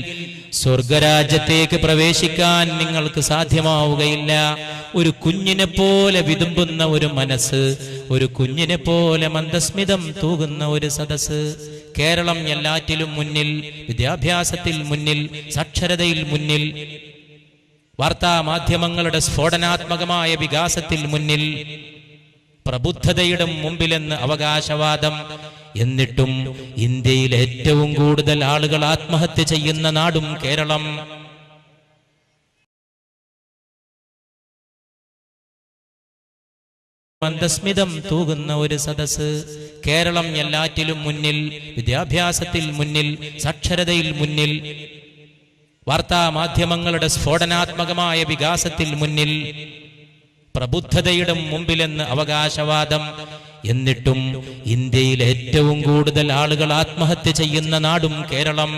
സ്വർഗരാജ്യത്തേക്ക് പ്രവേശിക്കാൻ നിങ്ങൾക്ക് സാധ്യമാവുകയില്ല. ഒരു കുഞ്ഞിനെ പോലെ വിതുമ്പുന്ന ഒരു മനസ്സ്, ഒരു കുഞ്ഞിനെ പോലെ മന്ദസ്മിതം തൂകുന്ന ഒരു സദസ്സ്. കേരളം എല്ലാറ്റിലും മുന്നിൽ, വിദ്യാഭ്യാസത്തിൽ മുന്നിൽ, സാക്ഷരതയിൽ മുന്നിൽ, വാർത്താ മാധ്യമങ്ങളുടെ സ്ഫോടനാത്മകമായ വികാസത്തിൽ മുന്നിൽ, പ്രബുദ്ധതയുടെ മുമ്പിലെന്ന് അവകാശവാദം. എന്നിട്ടും ഇന്ത്യയിൽ ഏറ്റവും കൂടുതൽ ആളുകൾ ആത്മഹത്യ ചെയ്യുന്ന നാടും കേരളം. മന്ദസ്മിതം തൂകുന്ന ഒരു സദസ്സ്. കേരളം എല്ലാറ്റിലും മുന്നിൽ, വിദ്യാഭ്യാസത്തിൽ മുന്നിൽ, സാക്ഷരതയിൽ മുന്നിൽ, വാർത്താ മാധ്യമങ്ങളുടെ സ്ഫോടനാത്മകമായ വികാസത്തിൽ മുന്നിൽ, പ്രബുദ്ധതയുടെ മുമ്പിലെന്ന് അവകാശവാദം. എന്നിട്ടും ഇന്ത്യയിൽ ഏറ്റവും കൂടുതൽ ആളുകൾ ആത്മഹത്യ ചെയ്യുന്ന നാടും കേരളം.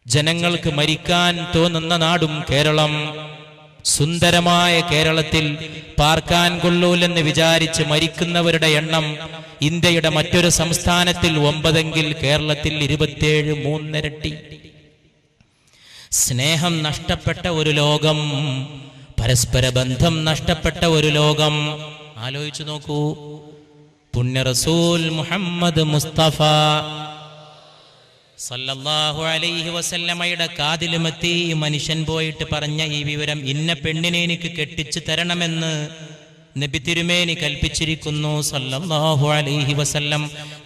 ജനങ്ങൾക്ക് മരിക്കാൻ തോന്നുന്ന നാടും കേരളം. സുന്ദരമായ കേരളത്തിൽ പാർക്കാൻ കൊള്ളൂലെന്ന് വിചാരിച്ച് മരിക്കുന്നവരുടെ എണ്ണം ഇന്ത്യയുടെ മറ്റൊരു സംസ്ഥാനത്തിൽ 9 കേരളത്തിൽ 27, 3 ഇരട്ടി. സ്നേഹം നഷ്ടപ്പെട്ട ഒരു ലോകം, പരസ്പര ബന്ധം നഷ്ടപ്പെട്ട ഒരു ലോകം. ആലോചിച്ചു നോക്കൂ. പുണ്യ റസൂൽ മുഹമ്മദ് മുസ്തഫ സല്ലല്ലാഹു അലൈഹി വസല്ലമയുടെ കാതിലുമെത്തി മനുഷ്യൻ പോയിട്ട് പറഞ്ഞ ഈ വിവരം, ഇന്ന പെണ്ണിനെ എനിക്ക് കെട്ടിച്ചു തരണമെന്ന് നബി തിരുമേനി കൽപ്പിച്ചിരിക്കുന്നു സല്ലല്ലാഹു അലൈഹി വസല്ലം.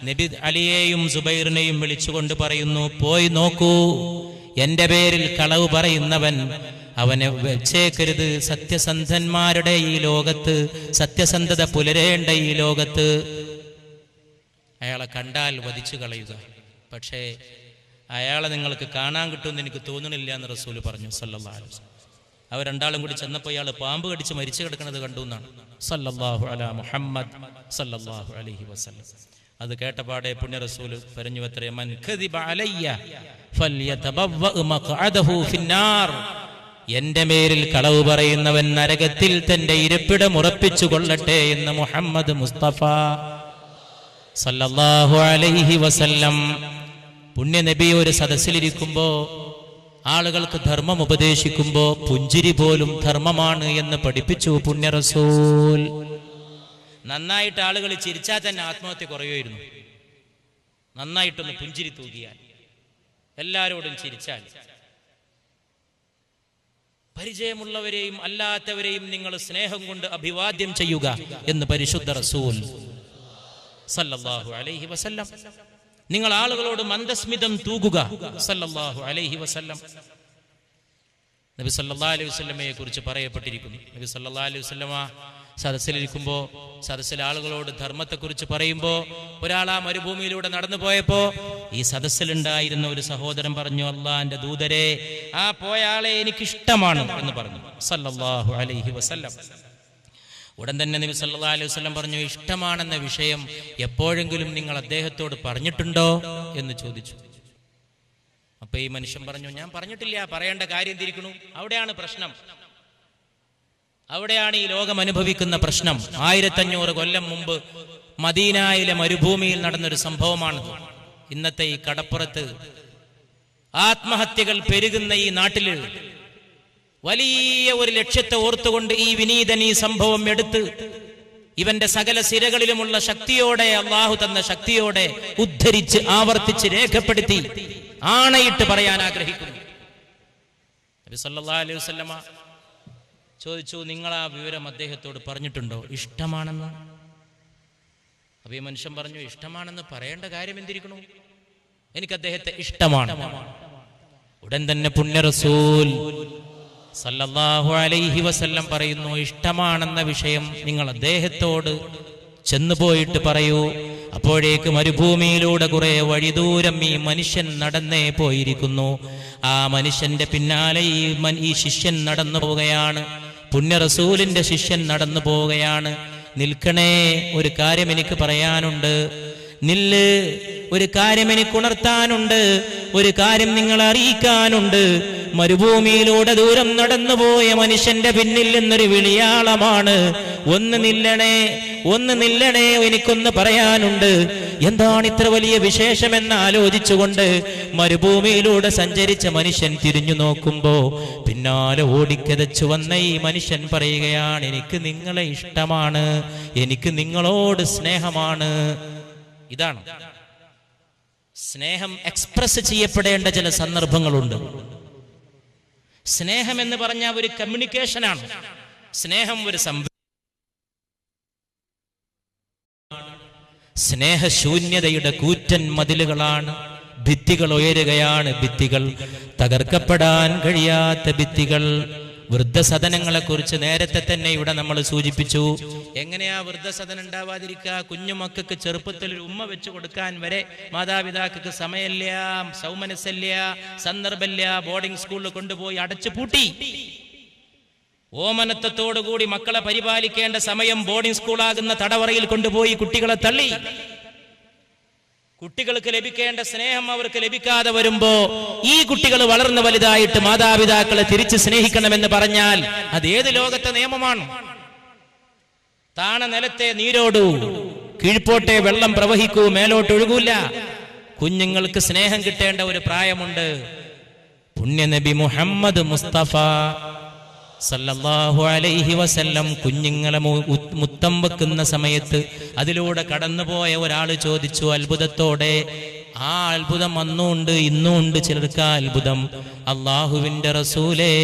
നബി അലിയെയും സുബൈറിനെയും വിളിച്ചുകൊണ്ട് പറയുന്നു, പോയി നോക്കൂ, എന്റെ പേരിൽ കളവ് പറയുന്നവൻ അവനെ വെച്ചേക്കരുത്. സത്യസന്ധന്മാരുടെ ഈ ലോകത്ത്, സത്യസന്ധത പുലരേണ്ട ഈ ലോകത്ത് അയാളെ കണ്ടാൽ വധിച്ചു കളയുക. പക്ഷേ അയാളെ നിങ്ങൾക്ക് കാണാൻ കിട്ടുമെന്ന് എനിക്ക് തോന്നണില്ല എന്ന് റസൂല് പറഞ്ഞു സല്ലല്ലാഹു അലൈഹി വസല്ലം. അവർ രണ്ടാളും കൂടി ചെന്നപ്പോൾ ഇയാൾ പാമ്പ് കടിച്ച് മരിച്ചു കിടക്കുന്നത് കണ്ടു എന്നാണ് സല്ലല്ലാഹു അലാ മുഹമ്മദ് സല്ലല്ലാഹു അലൈഹി വസല്ലം. അത് കേട്ടപാടെ പുണ്യ റസൂല് പറഞ്ഞു അത്രേ, മൻ കദിബ അലയ്യ ഫൽയതബവ്വ മഖഅദഹു ഫിന്നാർ. എന്റെ പേരിൽ കളവ് പറയുന്നവൻ നരകത്തിൽ തന്റെ ഇരിപ്പിടം ഉറപ്പിച്ചു കൊള്ളട്ടെ എന്ന് മുഹമ്മദ് മുസ്തഫ സല്ലല്ലാഹു അലൈഹി വസല്ലം. പുണ്യ നബി ഒരു സദസ്സിലിരിക്കുമ്പോ, ആളുകൾക്ക് ധർമ്മം ഉപദേശിക്കുമ്പോ പുഞ്ചിരി പോലും ധർമ്മമാണ് എന്ന് പഠിപ്പിച്ചു പുണ്യ റസൂൽ. നന്നായിട്ട് ആളുകൾ ചിരിച്ചാൽ തന്നെ ആത്മഹത്യ കുറയുമായിരുന്നു. നന്നായിട്ടൊന്ന് പുഞ്ചിരി തൂകിയാൽ, എല്ലാരോടും ചിരിച്ചാൽ. പരിചയമുള്ളവരെയും അല്ലാത്തവരെയും നിങ്ങൾ സ്നേഹം കൊണ്ട് അഭിവാദ്യം ചെയ്യുക എന്ന് പരിശുദ്ധ റസൂൽ സല്ലല്ലാഹു അലൈഹി വസല്ലം. നിങ്ങൾ ആളുകളോട് മന്ദസ്മിതം തൂകുക സല്ലല്ലാഹു അലൈഹി വസല്ലം. നബി സല്ലല്ലാഹു അലൈഹി വസല്ലമയെ കുറിച്ച് പറയപ്പെട്ടിരിക്കുന്നു. നബി സല്ലല്ലാഹു അലൈഹി വസല്ലമ സദസ്സിലിരിക്കുമ്പോൾ, സദസ്സിലെ ആളുകളോട് ധർമ്മത്തെക്കുറിച്ച് പറയുമ്പോൾ, ഒരാൾ ആ മരുഭൂമിയിലൂടെ നടന്നു പോയപ്പോ ഈ സദസ്സിലുണ്ടായിരുന്ന ഒരു സഹോദരൻ പറഞ്ഞു, അള്ളാന്റെ ദൂതരെ, ആ പോയ ആളെ എനിക്കിഷ്ടമാണ് എന്ന് പറഞ്ഞു സല്ലല്ലാഹു അലൈഹി വസല്ലം. ഉടൻ തന്നെ നബി സല്ലല്ലാഹു അലൈഹി വസല്ലം പറഞ്ഞു, ഇഷ്ടമാണെന്ന വിഷയം എപ്പോഴെങ്കിലും നിങ്ങൾ അദ്ദേഹത്തോട് പറഞ്ഞിട്ടുണ്ടോ എന്ന് ചോദിച്ചു. അപ്പൊ ഈ മനുഷ്യൻ പറഞ്ഞു, ഞാൻ പറഞ്ഞിട്ടില്ല, പറയേണ്ട കാര്യം തിരിക്കണു. അവിടെയാണ് പ്രശ്നം, അവിടെയാണ് ഈ ലോകം അനുഭവിക്കുന്ന പ്രശ്നം. 1500 കൊല്ലം മുമ്പ് മദീനയിലെ മരുഭൂമിയിൽ നടന്നൊരു സംഭവമാണിത്. ഇന്നത്തെ ഈ കടപ്പുറത്ത് ആത്മഹത്യകൾ പെരുകുന്ന ഈ നാട്ടില് വലിയ ഒരു ലക്ഷ്യത്തെ ഓർത്തുകൊണ്ട് ഈ വിനീതൻ ഈ സംഭവം എടുത്ത് ഇവന്റെ സകല സിരകളിലുമുള്ള ശക്തിയോടെ, അള്ളാഹു തന്ന ശക്തിയോടെ ഉദ്ധരിച്ച് ആവർത്തിച്ച് രേഖപ്പെടുത്തി ആണയിട്ട് പറയാൻ ആഗ്രഹിക്കുന്നു. നബി സല്ലല്ലാഹു അലൈഹി വസല്ലമ ചോദിച്ചു, നിങ്ങൾ ആ വിവരം അദ്ദേഹത്തോട് പറഞ്ഞിട്ടുണ്ടോ? ഇഷ്ടമാണെന്ന്. അപ്പൊ ഈ മനുഷ്യൻ പറഞ്ഞു, ഇഷ്ടമാണെന്ന് പറയേണ്ട കാര്യം എന്തിരിക്കണു, എനിക്ക് അദ്ദേഹത്തെ ഇഷ്ടമാണ്. ഉടൻ തന്നെ പുണ്യ റസൂൽ സല്ലല്ലാഹു അലൈഹി വസല്ലം പറയുന്നു, ഇഷ്ടമാണെന്ന വിഷയം നിങ്ങൾ അദ്ദേഹത്തോട് ചെന്നുപോയിട്ട് പറയൂ. അപ്പോഴേക്ക് മരുഭൂമിയിലൂടെ കുറെ വഴിദൂരം ഈ മനുഷ്യൻ നടന്നേ പോയിരിക്കുന്നു. ആ മനുഷ്യന്റെ പിന്നാലെ ഈ ശിഷ്യൻ നടന്നു പോവുകയാണ്. പുണ്യ റസൂലിന്റെ ശിഷ്യൻ നടന്നു പോവുകയാണ്. നിൽക്കണേ, ഒരു കാര്യം എനിക്ക് പറയാനുണ്ട്. നില്ല്, ഒരു കാര്യം എനിക്ക് ഉണർത്താനുണ്ട്, ഒരു കാര്യം നിങ്ങളെ അറിയിക്കാനുണ്ട്. മരുഭൂമിയിലൂടെ ദൂരം നടന്നുപോയ മനുഷ്യന്റെ പിന്നിൽ നിന്നൊരു വിളിയാളമാണ്. ഒന്ന് നില്ലണേ, ഒന്ന് നില്ലണേ, എനിക്കൊന്ന് പറയാനുണ്ട്. എന്താണ് ഇത്ര വലിയ വിശേഷമെന്ന് ആലോചിച്ചുകൊണ്ട് മരുഭൂമിയിലൂടെ സഞ്ചരിച്ച മനുഷ്യൻ തിരിഞ്ഞു നോക്കുമ്പോ പിന്നാലെ ഓടിക്കതച്ചു വന്ന ഈ മനുഷ്യൻ പറയുകയാണ്, എനിക്ക് നിങ്ങളെ ഇഷ്ടമാണ്, എനിക്ക് നിങ്ങളോട് സ്നേഹമാണ്. ഇതാണ് സ്നേഹം എക്സ്പ്രസ് ചെയ്യപ്പെടേണ്ട ചില സന്ദർഭങ്ങളുണ്ട്. സ്നേഹം എന്ന് പറഞ്ഞാൽ ഒരു കമ്മ്യൂണിക്കേഷനാണ്. സ്നേഹം ഒരു സ്നേഹശൂന്യതയുടെ കൂറ്റൻ മതിലുകളാണ്. ഭിത്തികൾ ഉയരുകയാണ്, ഭിത്തികൾ തകർക്കപ്പെടാൻ കഴിയാത്ത ഭിത്തികൾ. വൃദ്ധസദനങ്ങളെ കുറിച്ച് നേരത്തെ തന്നെ ഇവിടെ നമ്മൾ സൂചിപ്പിച്ചു. എങ്ങനെയാ വൃദ്ധസദനം ഉണ്ടാവാതിരിക്കുക? കുഞ്ഞുമക്കൾക്ക് ചെറുപ്പത്തിൽ ഒരു ഉമ്മ വെച്ച് കൊടുക്കാൻ വരെ മാതാപിതാക്കൾക്ക് സമയമില്ല, സൗമനസ്സില്ല, സന്ദർഭമില്ല. ബോർഡിംഗ് സ്കൂളിൽ കൊണ്ടുപോയി അടച്ചു പൂട്ടി. ഓമനത്വത്തോടുകൂടി മക്കളെ പരിപാലിക്കേണ്ട സമയം ബോർഡിംഗ് സ്കൂളാകുന്ന തടവറയിൽ കൊണ്ടുപോയി കുട്ടികളെ തള്ളി. കുട്ടികൾക്ക് ലഭിക്കേണ്ട സ്നേഹം അവർക്ക് ലഭിക്കാതെ വരുമ്പോ ഈ കുട്ടികൾ വളർന്നു വലുതായിട്ട് മാതാപിതാക്കളെ തിരിച്ച് സ്നേഹിക്കണമെന്ന് പറഞ്ഞാൽ അത് ഏത് ലോകത്തെ നിയമമാണ്? താണ നിലത്തെ നീരോടൂ, കീഴ്പോട്ടെ വെള്ളം പ്രവഹിക്കൂ, മേലോട്ടൊഴുകൂല. കുഞ്ഞുങ്ങൾക്ക് സ്നേഹം കിട്ടേണ്ട ഒരു പ്രായമുണ്ട്. പുണ്യനബി മുഹമ്മദ് മുസ്തഫ സല്ലല്ലാഹു അലൈഹി വസല്ലം കുഞ്ഞുങ്ങളെ മുത്തം വെക്കുന്ന സമയത്ത് അതിലൂടെ കടന്നുപോയ ഒരാൾ ചോദിച്ചു അത്ഭുതത്തോടെ. ആ അത്ഭുതം അന്നുണ്ട്, ഇന്നുണ്ട് ചിലർക്ക് ആ അത്ഭുതം. അള്ളാഹുവിന്റെ റസൂലേ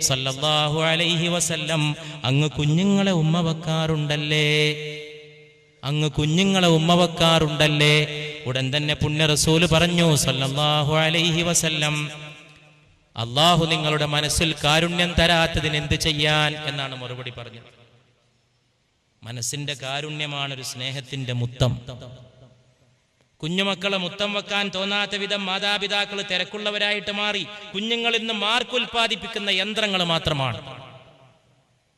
സല്ലല്ലാഹു അലൈഹി വസല്ലം, അങ്ങ് കുഞ്ഞുങ്ങളെ ഉമ്മ വെക്കാറുണ്ടല്ലേ, അങ്ങ് കുഞ്ഞുങ്ങളെ ഉമ്മ വെക്കാറുണ്ടല്ലേ? ഉടൻ തന്നെ പുണ്യ റസൂല് പറഞ്ഞു സല്ലല്ലാഹു അലൈഹി വസല്ലം, അള്ളാഹു നിങ്ങളുടെ മനസ്സിൽ കാരുണ്യം തരാത്തതിന് എന്ത് ചെയ്യാൻ എന്നാണ് മറുപടി പറഞ്ഞത്. മനസ്സിന്റെ കാരുണ്യമാണ് ഒരു സ്നേഹത്തിന്റെ മുത്തം. കുഞ്ഞുമക്കളെ മുത്തം വെക്കാൻ തോന്നാത്ത വിധം മാതാപിതാക്കൾ തിരക്കുള്ളവരായിട്ട് മാറി. കുഞ്ഞുങ്ങൾ ഇന്ന് മാർക്ക് ഉൽപ്പാദിപ്പിക്കുന്ന യന്ത്രങ്ങൾ മാത്രമാണ്.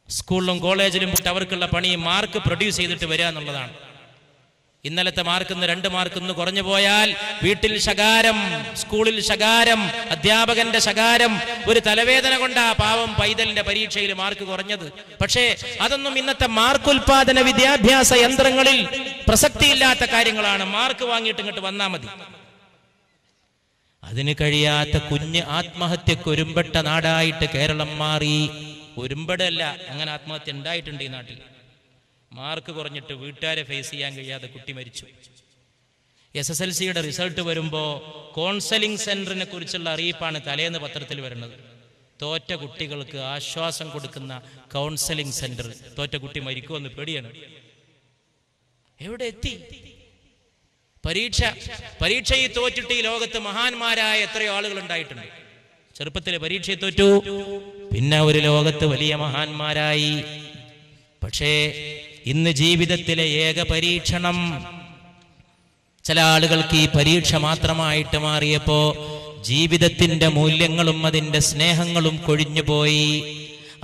സ്കൂളിലും കോളേജിലും വിട്ട് അവർക്കുള്ള പണി മാർക്ക് പ്രൊഡ്യൂസ് ചെയ്തിട്ട് വരിക എന്നുള്ളതാണ്. ഇന്നലത്തെ മാർക്കിന്ന് 2 മാർക്കിന്ന് കുറഞ്ഞു പോയാൽ വീട്ടിൽ ശകാരം, സ്കൂളിൽ ശകാരം, അധ്യാപകന്റെ ശകാരം. ഒരു തലവേദന കൊണ്ടാ പാവം പൈതലിന്റെ പരീക്ഷയിൽ മാർക്ക് കുറഞ്ഞത്. പക്ഷേ അതൊന്നും ഇന്നത്തെ മാർക്ക് ഉൽപാദന വിദ്യാഭ്യാസ യന്ത്രങ്ങളിൽ പ്രസക്തിയില്ലാത്ത കാര്യങ്ങളാണ്. മാർക്ക് വാങ്ങിയിട്ട് ഇങ്ങോട്ട് വന്നാ മതി. അതിന് കഴിയാത്ത കുഞ്ഞ് ആത്മഹത്യക്ക് ഒരുമ്പെട്ട നാടായിട്ട് കേരളം മാറി. ഒരുമ്പടല്ല, അങ്ങനെ ആത്മഹത്യ ഉണ്ടായിട്ടുണ്ട് ഈ നാട്ടിൽ. മാർക്ക് കുറഞ്ഞിട്ട് വീട്ടുകാരെ ഫേസ് ചെയ്യാൻ കഴിയാതെ കുട്ടി മരിച്ചു. SSLCയുടെ റിസൾട്ട് വരുമ്പോൾ കൗൺസലിംഗ് സെന്ററിനെ കുറിച്ചുള്ള അറിയിപ്പാണ് തലേന്ന് പത്രത്തിൽ വരുന്നത്. തോറ്റ കുട്ടികൾക്ക് ആശ്വാസം കൊടുക്കുന്ന കൗൺസലിംഗ് സെന്റർ. തോറ്റ കുട്ടി മരിക്കുമെന്ന് പേടിയാണ്. എവിടെ എത്തി? പരീക്ഷയിൽ തോറ്റിട്ട് ഈ ലോകത്ത് മഹാന്മാരായ എത്രയോ ആളുകൾ ഉണ്ടായിട്ടുണ്ട്. ചെറുപ്പത്തിൽ പരീക്ഷയിൽ തോറ്റു, പിന്നെ ഒരു ലോകത്ത് വലിയ മഹാന്മാരായി. പക്ഷേ ഇന്ന് ജീവിതത്തിലെ ഏക പരീക്ഷണം ചില ആളുകൾക്ക് ഈ പരീക്ഷ മാത്രമായിട്ട് മാറിയപ്പോ ജീവിതത്തിന്റെ മൂല്യങ്ങളും അതിന്റെ സ്നേഹങ്ങളും കൊഴിഞ്ഞുപോയി.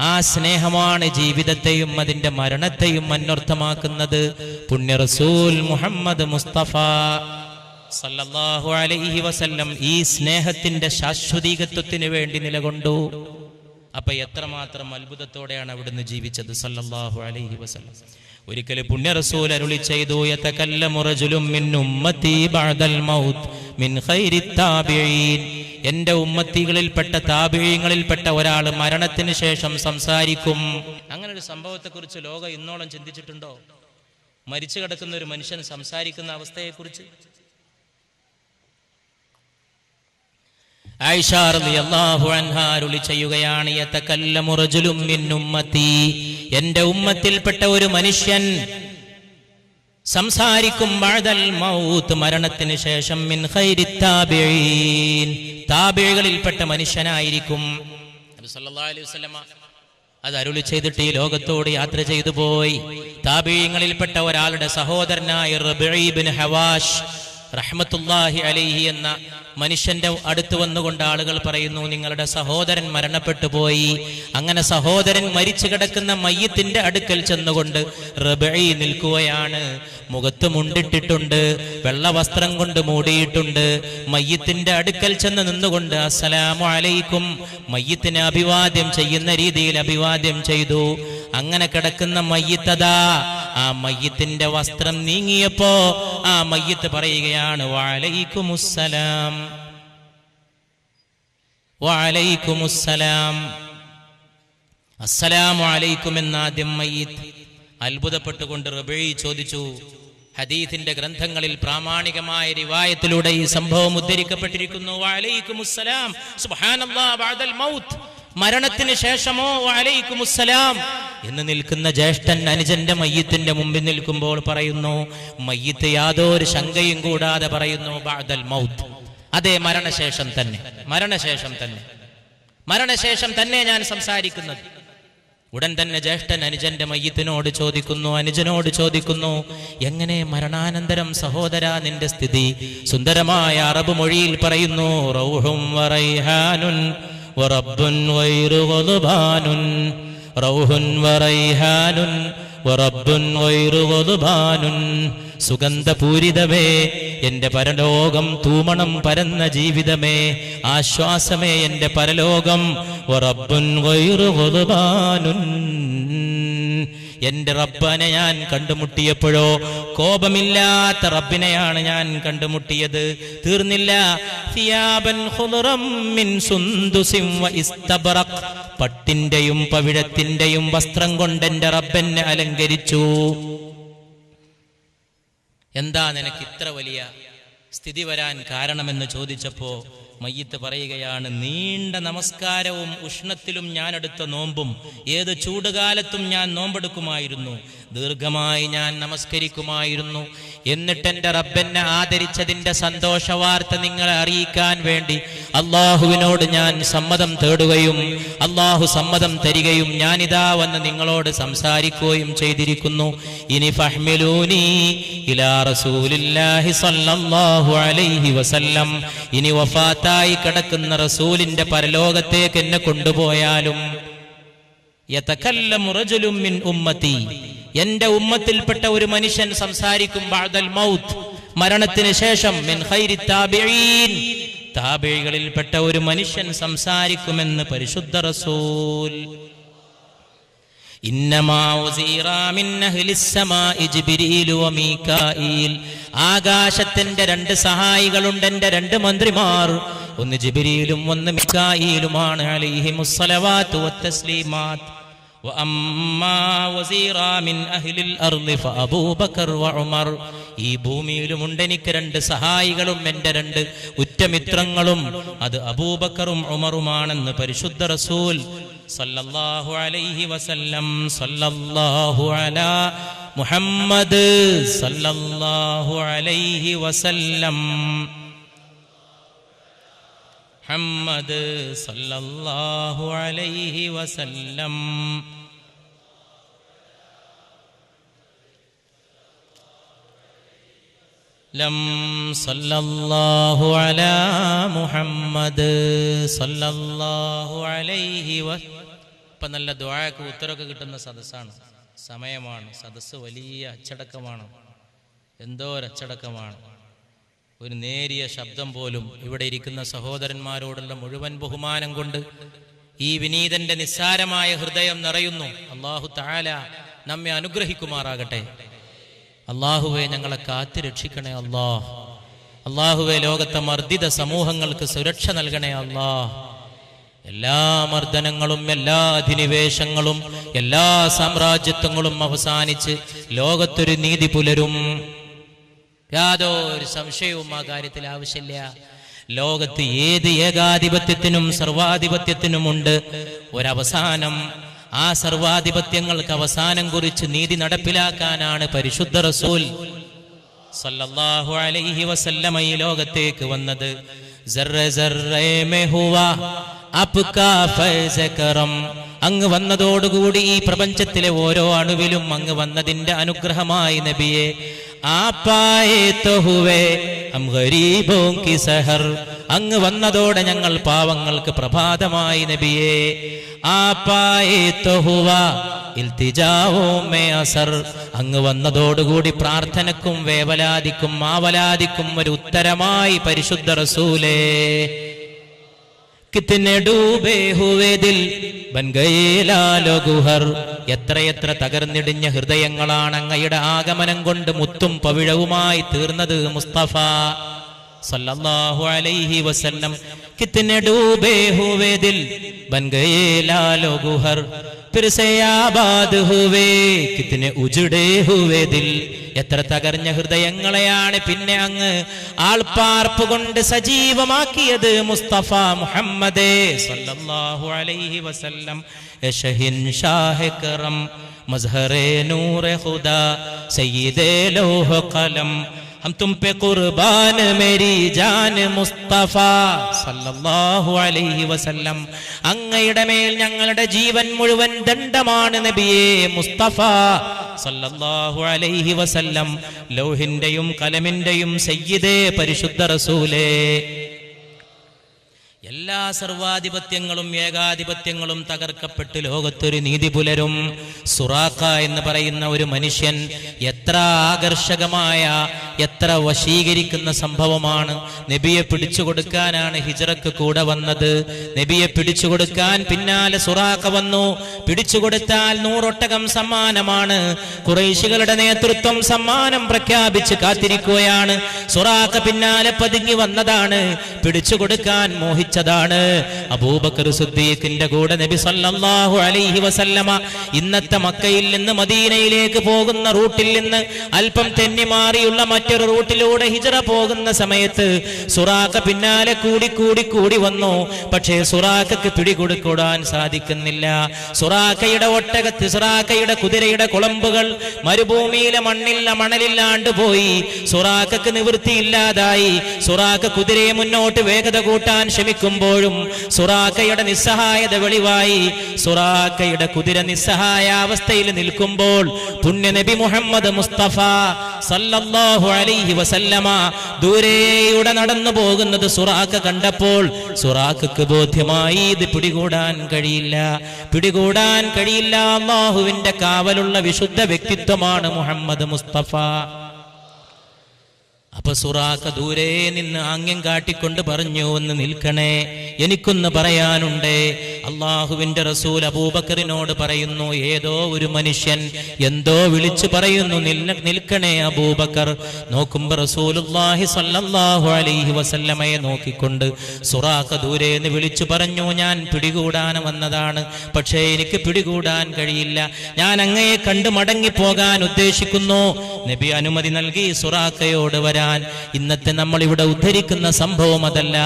ആ സ്നേഹമാണ് ജീവിതത്തെയും അതിന്റെ മരണത്തെയും അന്വർത്ഥമാക്കുന്നത്. പുണ്യ റസൂൽ മുഹമ്മദ് മുസ്തഫ സല്ലല്ലാഹു അലൈഹി വസല്ലം ഈ സ്നേഹത്തിന്റെ ശാശ്വതീകത്വത്തിന് വേണ്ടി നിലകൊണ്ടു. അപ്പൊ എത്രമാത്രം അത്ഭുതത്തോടെയാണ് അവിടുന്ന് ജീവിച്ചത് സല്ലല്ലാഹു അലൈഹി വസല്ലം. ഒരിക്കൽ പുണ്യ റസൂൽ അരുളി ചെയ്തു, യതകല്ലമു റജുലുൻ മിൻ ഉമ്മത്തി ബഅദൽ മൗത്ത് മിൻ ഖൈരി താബിഈൻ. എന്റെ ഉമ്മത്തികളിൽപ്പെട്ട താബിഈങ്ങളിൽപ്പെട്ട ഒരാൾ മരണത്തിന് ശേഷം സംസാരിക്കും. അങ്ങനെ ഒരു സംഭവത്തെക്കുറിച്ച് ലോകം ഇന്നോളം ചിന്തിച്ചിട്ടുണ്ടോ? മരിച്ചു കിടക്കുന്ന ഒരു മനുഷ്യൻ സംസാരിക്കുന്ന അവസ്ഥയെക്കുറിച്ച്. ആയിഷ റളിയല്ലാഹു അൻഹാ അരുളി ചെയ്യുകയാണ്, യതകല്ലമു റജുലുൻ മിൻ ഉമ്മത്തി, എന്റെ ഉമ്മത്തിൽപ്പെട്ട ഒരു മനുഷ്യൻ സംസാരിക്കും ബഅദൽ മൗത്ത്, മരണത്തിന് ശേഷം, മിൻ ഖൈരി താബിഈൻ, താബിഈകളിൽപ്പെട്ട മനുഷ്യനായിരിക്കും. നബി സല്ലല്ലാഹു അലൈഹി വസല്ലമ അത് അരുളി ചെയ്തിട്ട് ഈ ലോകത്തോട് യാത്ര ചെയ്തു പോയി. താബിഈങ്ങളിൽപ്പെട്ട ഒരാളുടെ സഹോദരനായ റബീ ഇബ്നു ഹവാഷ് റഹ്മത്തുള്ളാഹി അലൈഹി എന്ന മനുഷ്യന്റെ അടുത്ത് വന്നുകൊണ്ട് ആളുകൾ പറയുന്നു, നിങ്ങളുടെ സഹോദരൻ മരണപ്പെട്ടു പോയി. അങ്ങനെ സഹോദരൻ മരിച്ചു കിടക്കുന്ന മയ്യിത്തിന്റെ അടുക്കൽ ചെന്നുകൊണ്ട് റബഈ നിൽക്കുകയാണ്. മുഖത്ത് മുണ്ടിട്ടിട്ടുണ്ട്, വെള്ള വസ്ത്രം കൊണ്ട് മൂടിയിട്ടുണ്ട്. മയ്യിത്തിന്റെ അടുക്കൽ ചെന്ന് നിന്നുകൊണ്ട് അസ്സലാമു അലൈക്കും, മയ്യിത്തിനെ അഭിവാദ്യം ചെയ്യുന്ന രീതിയിൽ അഭിവാദ്യം ചെയ്തു. അങ്ങനെ കിടക്കുന്ന മയ്യിത്തതാ, ആ മയ്യിത്തിന്റെ വസ്ത്രം നീങ്ങിയപ്പോ ആ മയ്യിത്ത് പറയുകയാണ്, വഅലൈക്കുമുസ്സലാം, വഅലൈക്കുമുസ്സലാം, അസ്സലാമു അലൈക്കും എന്നാദ്യം മയ്യിത്ത്. അത്ഭുതപ്പെട്ടുകൊണ്ട് റബഈ ചോദിച്ചു. ഹദീസിന്റെ ഗ്രന്ഥങ്ങളിൽ പ്രാമാണികമായ റിവായത്തിലൂടെ ഈ സംഭവം ഉദ്ധരിക്കപ്പെട്ടിരിക്കുന്നു. വഅലൈക്കുമുസ്സലാം, സുബ്ഹാനല്ലാഹ് ബഅദൽ മൗത്ത്, മരണത്തിന് ശേഷമോ വഅലൈക്കുമുസ്സലാം എന്ന് നിൽക്കുന്ന ജ്യേഷ്ഠൻ അനുജന്റെ മയ്യിത്തിന്റെ മുമ്പിൽ നിൽക്കുമ്പോൾ പറയുന്നു, മയ്യിത്ത് യാതൊരു ശങ്കയും കൂടാതെ പറയുന്നു, ബഅദൽ മൗത്ത്, അതെ മരണശേഷം തന്നെ, മരണശേഷം തന്നെ ഞാൻ സംസാരിക്കുന്നത്. ഉടൻ തന്നെ ജ്യേഷ്ഠൻ അനുജന്റെ മയ്യിത്തിനോട് ചോദിക്കുന്നു, അനുജനോട് ചോദിക്കുന്നു, എങ്ങനെ മരണാനന്തരം സഹോദരാ നിന്റെ സ്ഥിതി? സുന്ദരമായ അറബ് മൊഴിയിൽ പറയുന്നു, റൗഹും വറൈഹാനുൻ വറബ്ബുൻ ഗൈറു ഗദ്ബാനുൻ, റൗഹുൻ വറൈഹാനുൻ വറബ്ബുൻ ഗൈറു ഗദ്ബാനുൻ. സുഗന്ധപൂരിതമേ എന്റെ പരലോകം, തൂമണം പരന്ന ജീവിതമേ, ആശ്വാസമേ എന്റെ പരലോകം. വറബ്ബുൻ ഗൈറു ഗദ്ബാനുൻ, എന്റെ റബ്ബനെ ഞാൻ കണ്ടുമുട്ടിയപ്പോഴോ കോപമില്ലാത്ത റബ്ബിനെയാണ് ഞാൻ കണ്ടുമുട്ടിയത്. തീർന്നില്ല, സിയാബൻ ഖുദ്റം മിൻ സുന്ദുസിൻ വ ഇസ്തബ്റഖ്, പട്ടിന്റെയും പവിഴത്തിന്റെയും വസ്ത്രം കൊണ്ട് എന്റെ റബ്ബനെ അലങ്കരിച്ചു. എന്താ നിനക്ക് ഇത്ര വലിയ സ്ഥിതി വരാൻ കാരണമെന്ന് ചോദിച്ചപ്പോ മയ്യിത്ത് പറയുകയാണ്, നീണ്ട നമസ്കാരവും ഉഷ്ണത്തിലും ഞാൻ എടുത്ത നോമ്പും, ഏത് ചൂടുകാലത്തും ഞാൻ നോമ്പെടുക്കുമായിരുന്നു, ദീർഘമായി ഞാൻ നമസ്കരിക്കുമായിരുന്നു. എന്നിട്ട് എൻ്റെ റബ്ബെന്നെ ആദരിച്ചതിൻ്റെ സന്തോഷ വാർത്ത നിങ്ങളെ അറിയിക്കാൻ വേണ്ടി അള്ളാഹുവിനോട് ഞാൻ സമ്മതം തേടുകയും അള്ളാഹു സമ്മതം തരികയും ഞാനിതാ വന്ന് നിങ്ങളോട് സംസാരിക്കുകയും ചെയ്തിരിക്കുന്നു. ഇനി ഫഹ്മിലൂനി ഇലാ റസൂലില്ലാഹി സ്വല്ലല്ലാഹു അലൈഹി വസല്ലം, ഇനി വഫാത്തായി കിടക്കുന്ന റസൂലിന്റെ പരലോകത്തേക്ക് എന്നെ കൊണ്ടുപോയാലും, യതകല്ലമു റജുലുൻ മിൻ ഉമ്മത്തി, എന്റെ ഉമ്മത്തിൽപ്പെട്ട ഒരു മനുഷ്യൻ സംസാരിക്കും, ബഅദൽ മൗത്ത്, മരണത്തിന് ശേഷം, മിൻ ഖൈരി താബിഈൻ, താബിഈകളിൽപ്പെട്ട ഒരു മനുഷ്യൻ സംസാരിക്കുമെന്ന് പരിശുദ്ധ റസൂൽ. ഇന്നമാ ഉസീറാ മിൻ അഹ്ലിസ് സമാഇ ജിബ്രീലു വ മീകാഈൽ, ആകാശത്തിന്റെ രണ്ട് സഹായികളുണ്ട്, എന്റെ രണ്ട് മന്ത്രിമാർ, ഒന്ന് ജിബ്രീലും ഒന്ന് മീകാഈലുമാണ്, അലൈഹിമുസ് സ്വലവാത്തു വത്തസ്ലീമാത്ത്. വഅമ്മാ വസീറാ മിൻ അഹ്ലിൽ അർളി ഫഅബൂബക്കർ വഉമർ, ഈ ഭൂമിയിലുമുണ്ട് എനിക്ക് രണ്ട് സഹായികളും എന്റെ രണ്ട് ഉറ്റമിത്രങ്ങളും, അത് അബൂബക്കറും ഉമറുമാണെന്ന് പരിശുദ്ധ റസൂൽ സല്ലല്ലാഹു അലൈഹി വസല്ലം. സല്ലല്ലാഹു അലാ മുഹമ്മദ് സല്ലല്ലാഹു അലൈഹി വസല്ലം, മുഹമ്മദ് സല്ലല്ലാഹു അലൈഹി വസല്ലം. ലം സല്ലല്ലാഹു അലാ മുഹമ്മദ് സല്ലല്ലാഹു അലൈഹി വസല്ലം. ഇപ്പം നല്ല ദുആക്ക് ഉത്തരമൊക്കെ കിട്ടുന്ന സദസ്സാണ്, സമയമാണ്. സദസ്സ് വലിയ അച്ചടക്കമാണ്, എന്തോ ഒരച്ചടക്കമാണ്. ഒരു നേരിയ ശബ്ദം പോലും ഇവിടെ ഇരിക്കുന്ന സഹോദരന്മാരോടുള്ള മുഴുവൻ ബഹുമാനം കൊണ്ട് ഈ വിനീതന്റെ നിസ്സാരമായ ഹൃദയം നിറയുന്നു. അല്ലാഹു തആല നമ്മെ അനുഗ്രഹിക്കുമാറാകട്ടെ. അല്ലാഹുവേ, ഞങ്ങളെ കാത്തു രക്ഷിക്കണേ അല്ലാഹ്. അല്ലാഹുവേ, ലോകത്തെ മർദ്ദിത സമൂഹങ്ങൾക്ക് സുരക്ഷ നൽകണേ അല്ലാഹ്. എല്ലാ മർദ്ദനങ്ങളും എല്ലാ അധിനിവേശങ്ങളും എല്ലാ സാമ്രാജ്യത്വങ്ങളും അവസാനിച്ച് ലോകത്തൊരു നീതി പുലരും. യാതൊരു സംശയവും ആ കാര്യത്തിൽ ആവശ്യമില്ല. ലോകത്ത് ഏത് ഏകാധിപത്യത്തിനും സർവാധിപത്യത്തിനുമുണ്ട് ഒരവസാനം. ആ സർവാധിപത്യങ്ങൾക്ക് അവസാനം കുറിച്ച് നീതി നടപ്പിലാക്കാനാണ് പരിശുദ്ധ റസൂൽ സല്ലല്ലാഹു അലൈഹി വസല്ലമ ഈ ലോകത്തേക്ക് വന്നത്. സർറ സർറേ മേ ഹുവാ അപ്കാ ഫൈസ കറം, അങ്ങ് വന്നതോടുകൂടി ഈ പ്രപഞ്ചത്തിലെ ഓരോ അണുവിലും അങ്ങ് വന്നതിന്റെ അനുഗ്രഹമായി നബിയെ. ആപ്പായേ തോ ഹുവേ ഹം ഗരീബോं की सहर അങ്ങ് വന്നതോടെ ഞങ്ങൾ പാവങ്ങൾക്ക് പ്രഭാതമായി നബിയേ ആപായേ തോ ഹുവാ ഇൽതിജാവോ മേ അസർ അങ്ങ് വന്നതോടുകൂടി പ്രാർത്ഥനക്കും വേവലാദിക്കും ആവലാദിക്കും ഒരു ഉത്തരമായി പരിശുദ്ധ റസൂലേ കിത്നെ ഡൂബേ ഹുവേ ദിൽ ബൻ ഗയേ ലാലോ ഗുഹർ എത്രയെത്ര തകർന്നിടിഞ്ഞ ഹൃദയങ്ങളാണ് അങ്ങയുടെ ആഗമനം കൊണ്ട് മുത്തും പവിഴവുമായി തീർന്നത് മുസ്തഫ സല്ലല്ലാഹു അലൈഹി വസല്ലം കിത്നെ ഡൂബേ ഹുവേ ദിൽ ബൻ ഗയേ ലാലോ ഗുഹർ फिर से आबाद हुए कितने उजड़े हुए दिल എത്ര തകർന്ന ഹൃദയങ്ങളെയാണ് പിന്നെ അങ്ങ് ആൾപ്പാർപ്പ് കൊണ്ട് സജീവമാക്കിയത് മുസ്തഫ മുഹമ്മദേ സല്ലല്ലാഹു അലൈഹി വസല്ലം യശഹിൻ ഷാഹ് കറം മസ്ഹറേ നൂറെ ഖുദാ സയ്യിദേ ലൗഹ് ഖലം हम तुम पे कुर्बान मेरी जान മുസ്തഫ സല്ലല്ലാഹു അലൈഹി വസല്ലം അങ്ങയുടെ മേൽ ഞങ്ങളുടെ ജീവൻ മുഴുവൻ ദണ്ഡമാണ് നബിയേ മുസ്തഫ സല്ലല്ലാഹു അലൈഹി വസല്ലം ലൗഹിന്റെയും കലമിന്റെയും സയ്യിദേ പരിശുദ്ധ റസൂലേ എല്ലാ സർവാധിപത്യങ്ങളും ഏകാധിപത്യങ്ങളും തകർക്കപ്പെട്ട് ലോകത്തൊരു നീതി പുലരും സുറാഖ എന്ന് പറയുന്ന ഒരു മനുഷ്യൻ എത്ര ആകർഷകമായ എത്ര വശീകരിക്കുന്ന സംഭവമാണ് നബിയെ പിടിച്ചുകൊടുക്കാനാണ് ഹിജ്റക്ക് കൂടെ വന്നത് നബിയെ പിടിച്ചുകൊടുക്കാൻ പിന്നാലെ സുറാഖ വന്നു പിടിച്ചുകൊടുത്താൽ 100 ഒട്ടകം സമ്മാനമാണ് ഖുറൈശികളുടെ നേതൃത്വം സമ്മാനം പ്രഖ്യാപിച്ച് കാത്തിരിക്കുകയാണ് സുറാഖ പിന്നാലെ പതുങ്ങി വന്നതാണ് പിടിച്ചുകൊടുക്കാൻ മോഹിച്ചതാണ് അബൂബക്കർ സിദ്ദീഖിന്റെ കൂടെ നബി സല്ലല്ലാഹു അലൈഹി വസല്ലമ ഇന്നത്തെ മക്കയിൽ നിന്ന് മദീനയിലേക്ക് പോകുന്ന റൂട്ടിൽ നിന്ന് അല്പം തെന്നി മാറിയുള്ള മറ്റൊരു റൂട്ടിലൂടെ ഹിജ്റ പോകുന്ന സമയത്ത് സുറാഖ പിന്നാലെ കൂടി വന്നു പക്ഷേ സുറാഖക്ക് പിടികൊടുക്കാൻ സാധിക്കുന്നില്ല സുറാഖയുടെ ഒട്ടകത്ത് സുറാഖയുടെ കുതിരയുടെ കുളമ്പുകൾ മരുഭൂമിയിലെ മണലില്ലാണ്ട് പോയി സുറാഖക്ക് നിവൃത്തിയില്ലാതായി സുറാഖ കുതിരയെ മുന്നോട്ട് വേഗത കൂട്ടാൻ ശ്രമിക്കുമ്പോഴും സുറാഖയുടെ നിസ്സഹായത വെളിവായി സുറാഖയുടെ കുതിര നിസ്സഹായ അവസ്ഥയിൽ നിൽക്കുമ്പോൾ പുണ്യ നബി മുഹമ്മദ് മുസ്തഫ സല്ലല്ലാഹു അലൈഹി വസല്ലമ ദൂരെയൂടെ നടന്നു പോകുന്നത് സുറാഖ കണ്ടപ്പോൾ സുറാഖക്ക് ബോധ്യമായി ഇത് പിടികൂടാൻ കഴിയില്ല അല്ലാഹുവിന്റെ കാവലുള്ള വിശുദ്ധ വ്യക്തിത്വമാണ് മുഹമ്മദ് മുസ്തഫ അപ്പൊ സുറാഖ ദൂരെ നിന്ന് ആംഗ്യം കാട്ടിക്കൊണ്ട് പറഞ്ഞു ഒന്ന് നിൽക്കണേ എനിക്കൊന്ന് പറയാനുണ്ട് അള്ളാഹുവിന്റെ റസൂൽ അബൂബക്കറിനോട് പറയുന്നു ഏതോ ഒരു മനുഷ്യൻ എന്തോ വിളിച്ചു പറയുന്നു നിൽക്കണേ അബൂബക്കർ നോക്കുമ്പോ റസൂലുള്ളാഹി സ്വല്ലല്ലാഹു അലൈഹി വസല്ലമയെ നോക്കിക്കൊണ്ട് സുറാഖ ദൂരെ നിന്ന് വിളിച്ചു പറഞ്ഞു ഞാൻ പിടികൂടാൻ വന്നതാണ് പക്ഷേ എനിക്ക് പിടികൂടാൻ കഴിയില്ല ഞാൻ അങ്ങയെ കണ്ടു മടങ്ങിപ്പോകാൻ ഉദ്ദേശിക്കുന്നു നബി അനുമതി നൽകി സുറാഖയോട് വരാൻ ഇന്നത്തെ നമ്മൾ ഇവിടെ ഉദ്ധരിക്കുന്ന സംഭവം അതല്ല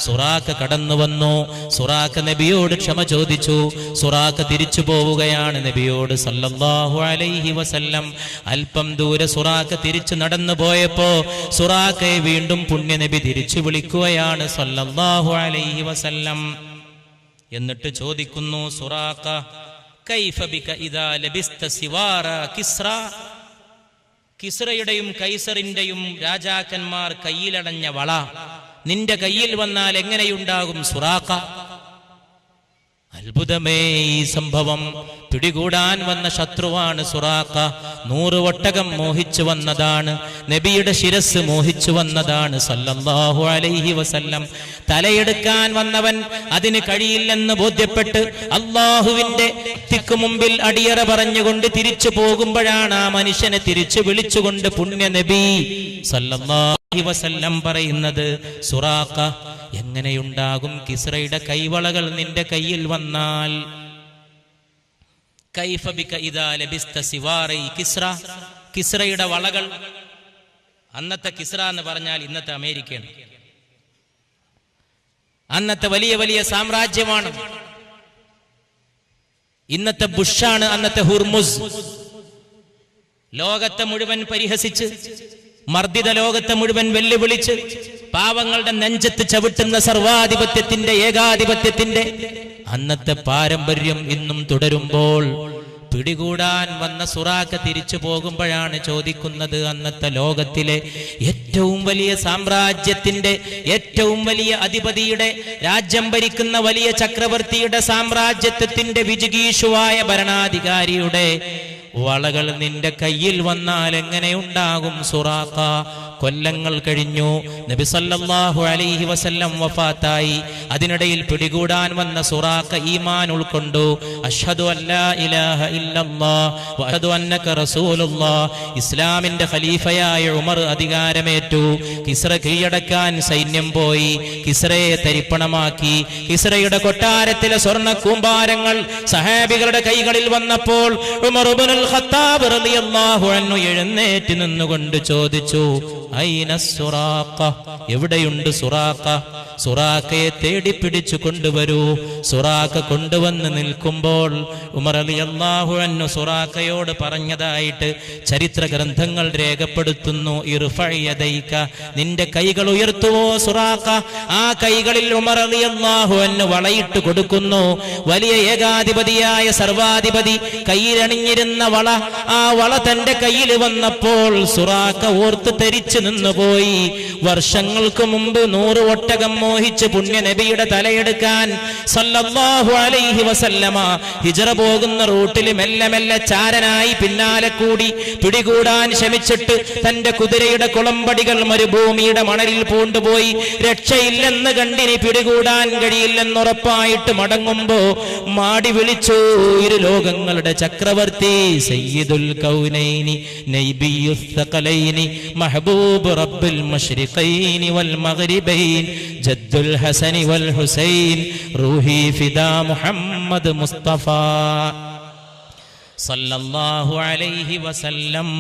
സുറാഖ കടന്നു വന്നു സുറാഖ നബിയോട് ക്ഷമ ചോദിച്ചു സുറാഖ തിരിച്ചു പോവുകയാണ് നബിയോട് സല്ലല്ലാഹു അലൈഹി വസല്ലം അല്പം ദൂരെ സുറാഖ തിരിച്ചു നടന്നു പോയപ്പോ സുറാഖയെ വീണ്ടും പുണ്യ നബി തിരിച്ചു വിളിക്കുകയാണ് സല്ലല്ലാഹു അലൈഹി വസല്ലം എന്നിട്ട് ചോദിക്കുന്നു സുറാഖ കൈഫ ബിക ഇദാ ലബിസ്ത സിവാറ കിസ്റ കിസ്റയുടെയും കൈസറിന്റെയും രാജാക്കന്മാർ കയ്യിലടഞ്ഞ വള നിന്റെ കയ്യിൽ വന്നാൽ എങ്ങനെയുണ്ടാകും സുറാഖ അത്ഭുതമേ ഈ സംഭവം പിടികൂടാൻ വന്ന ശത്രുവാണ് സുറാഖ 100 ഒട്ടകം മോഹിച്ചു വന്നതാണ് നബിയുടെ ശിരസ് മോഹിച്ചു വന്നതാണ് സല്ലല്ലാഹു അലൈഹി വസല്ലം തലയെടുക്കാൻ വന്നവൻ അതിന് കഴിയില്ലെന്ന് ബോധ്യപ്പെട്ട് അള്ളാഹുവിന്റെ തിക്കു മുമ്പിൽ അടിയറ പറഞ്ഞുകൊണ്ട് തിരിച്ചു പോകുമ്പോഴാണ് ആ മനുഷ്യനെ തിരിച്ചു വിളിച്ചുകൊണ്ട് പുണ്യ നബി സല്ലല്ലാഹു അലൈഹി വസല്ലം പറയുന്നത് സുറാഖ എങ്ങനെയുണ്ടാകും കിസ്റയുടെ കൈവളകൾ നിന്റെ കയ്യിൽ വന്നാൽ കൈഫ ബിക ഇദാ ലബിസ്ത സിവാറൈ കിസ്റ കിസ്റയുടെ വളകൾ അന്നത്തെ കിസ്റ എന്ന് പറഞ്ഞാൽ ഇന്നത്തെ അമേരിക്കയാണ് അന്നത്തെ വലിയ വലിയ സാമ്രാജ്യമാണ് ഇന്നത്തെ ബുഷാണ് അന്നത്തെ ഹുർമുസ് ലോകത്തെ മുഴുവൻ പരിഹസിച്ച് മർദ്ദിത ലോകത്തെ മുഴുവൻ വെല്ലുവിളിച്ച് പാവങ്ങളുടെ നെഞ്ചത്ത് ചവിട്ടുന്ന സർവാധിപത്യത്തിന്റെ ഏകാധിപത്യത്തിന്റെ അന്നത്തെ പാരമ്പര്യം ഇന്നും തുടരുമ്പോൾ പിടികൂടാൻ വന്ന സുറാഖ തിരിച്ചു പോകുമ്പോഴാണ് ചോദിക്കുന്നത്, അന്നത്തെ ലോകത്തിലെ ഏറ്റവും വലിയ സാമ്രാജ്യത്തിന്റെ ഏറ്റവും വലിയ അധിപതിയുടെ, രാജ്യം ഭരിക്കുന്ന വലിയ ചക്രവർത്തിയുടെ സാമ്രാജ്യത്വത്തിന്റെ വിജിഗീഷുവായ ഭരണാധികാരിയുടെ വളകൾ നിന്റെ കയ്യിൽ വന്നാൽ എങ്ങനെയുണ്ടാകും സുറാഖ? കൊല്ലങ്ങൾ കഴിഞ്ഞു, നബി സല്ലല്ലാഹു അലൈഹി വസല്ലം വഫാത്തായി. അതിനിടയിൽ പിടികൂടാൻ വന്ന സുറാഖ ഈമാൻ ഉൾക്കൊണ്ടു. അഷ്ഹദു അല്ലാ ഇലാഹ ഇല്ലല്ലാഹ് വ അഷ്ഹദു അന്നക റസൂലുള്ളാഹ്. ഇസ്ലാമിന്റെ ഖലീഫയായ ഉമർ അധികാരമേറ്റു. കിസ്ര കീഴടക്കാൻ സൈന്യം പോയി. കിസ്രയെ തരിപ്പണമാക്കി. കിസ്രയുടെ കൊട്ടാരത്തിലെ സ്വർണ്ണ കൂമ്പാരങ്ങൾ സഹാബികളുടെ കൈകളിൽ വന്നപ്പോൾ ഉമർ ഇബ്നുൽ ഖത്താബ് റളിയല്ലാഹു അൻഹു എഴുന്നേറ്റ് നിന്നുകൊണ്ട് ചോദിച്ചു, ഐന സുറാഖ, എവിടെയുണ്ട് സുറാഖ? സുറാഖയെ തേടി പിടിച്ചു കൊണ്ടുവരൂ. സുറാഖ കൊണ്ടുവന്ന് നിൽക്കുമ്പോൾ ഉമർ റളിയല്ലാഹു അൻഹു സുറാഖയോട് പറഞ്ഞതായിട്ട് ചരിത്ര ഗ്രന്ഥങ്ങൾ രേഖപ്പെടുത്തുന്നു, ഇർഫഇ യദൈക, നിന്റെ കൈകൾ ഉയർത്തുവോ സുറാഖ. ആ കൈകളിൽ ഉമർ റളിയല്ലാഹു അൻഹു വളയിട്ട് കൊടുക്കുന്നു. വലിയ ഏകാധിപതിയായ സർവാധിപതി കയ്യിലണിഞ്ഞിരുന്ന വള, ആ വള തന്റെ കയ്യിൽ വന്നപ്പോൾ സുറാഖ ഓർത്ത് തെരിച്ചു നിന്നുപോയി. വർഷങ്ങൾക്ക് മുമ്പ് 100 ഒട്ടകം മോഹിച്ച് പുണ്യ നബിയുടെ തലയെടുക്കാൻ സല്ലല്ലാഹു അലൈഹി വസല്ലമ ഹിജ്റ പോകുന്ന റൂട്ടിൽ മെല്ലെ മെല്ലെ ചാരനായി പിന്നാലെ കൂടി പിടികൂടാൻ ശ്രമിച്ചിട്ട് തന്റെ കുതിരയുടെ കുളമ്പടികൾ മരുഭൂമിയുടെ മണലിൽ പൂണ്ടുപോയി. രക്ഷയില്ലെന്ന് കണ്ടിനി പിടികൂടാൻ കഴിയില്ലെന്നുറപ്പായിട്ട് മടങ്ങുമ്പോ മാടി വിളിച്ചു, ഇരു ലോകങ്ങളുടെ ചക്രവർത്തി, സയ്യിദുൽ കൗനൈനി നബിയുസ് സഖലൈനി മഹബൂബ് റബ്ബിൽ മശ്രിഖൈനി വൽ മഗ്രിബൈൻ ജദ്ദുൽ ഹസനി വൽ ഹുസൈൻ റൂഹി ഫിദാ മുഹമ്മദ് മുസ്തഫ സല്ലല്ലാഹു അലൈഹി വസല്ലം.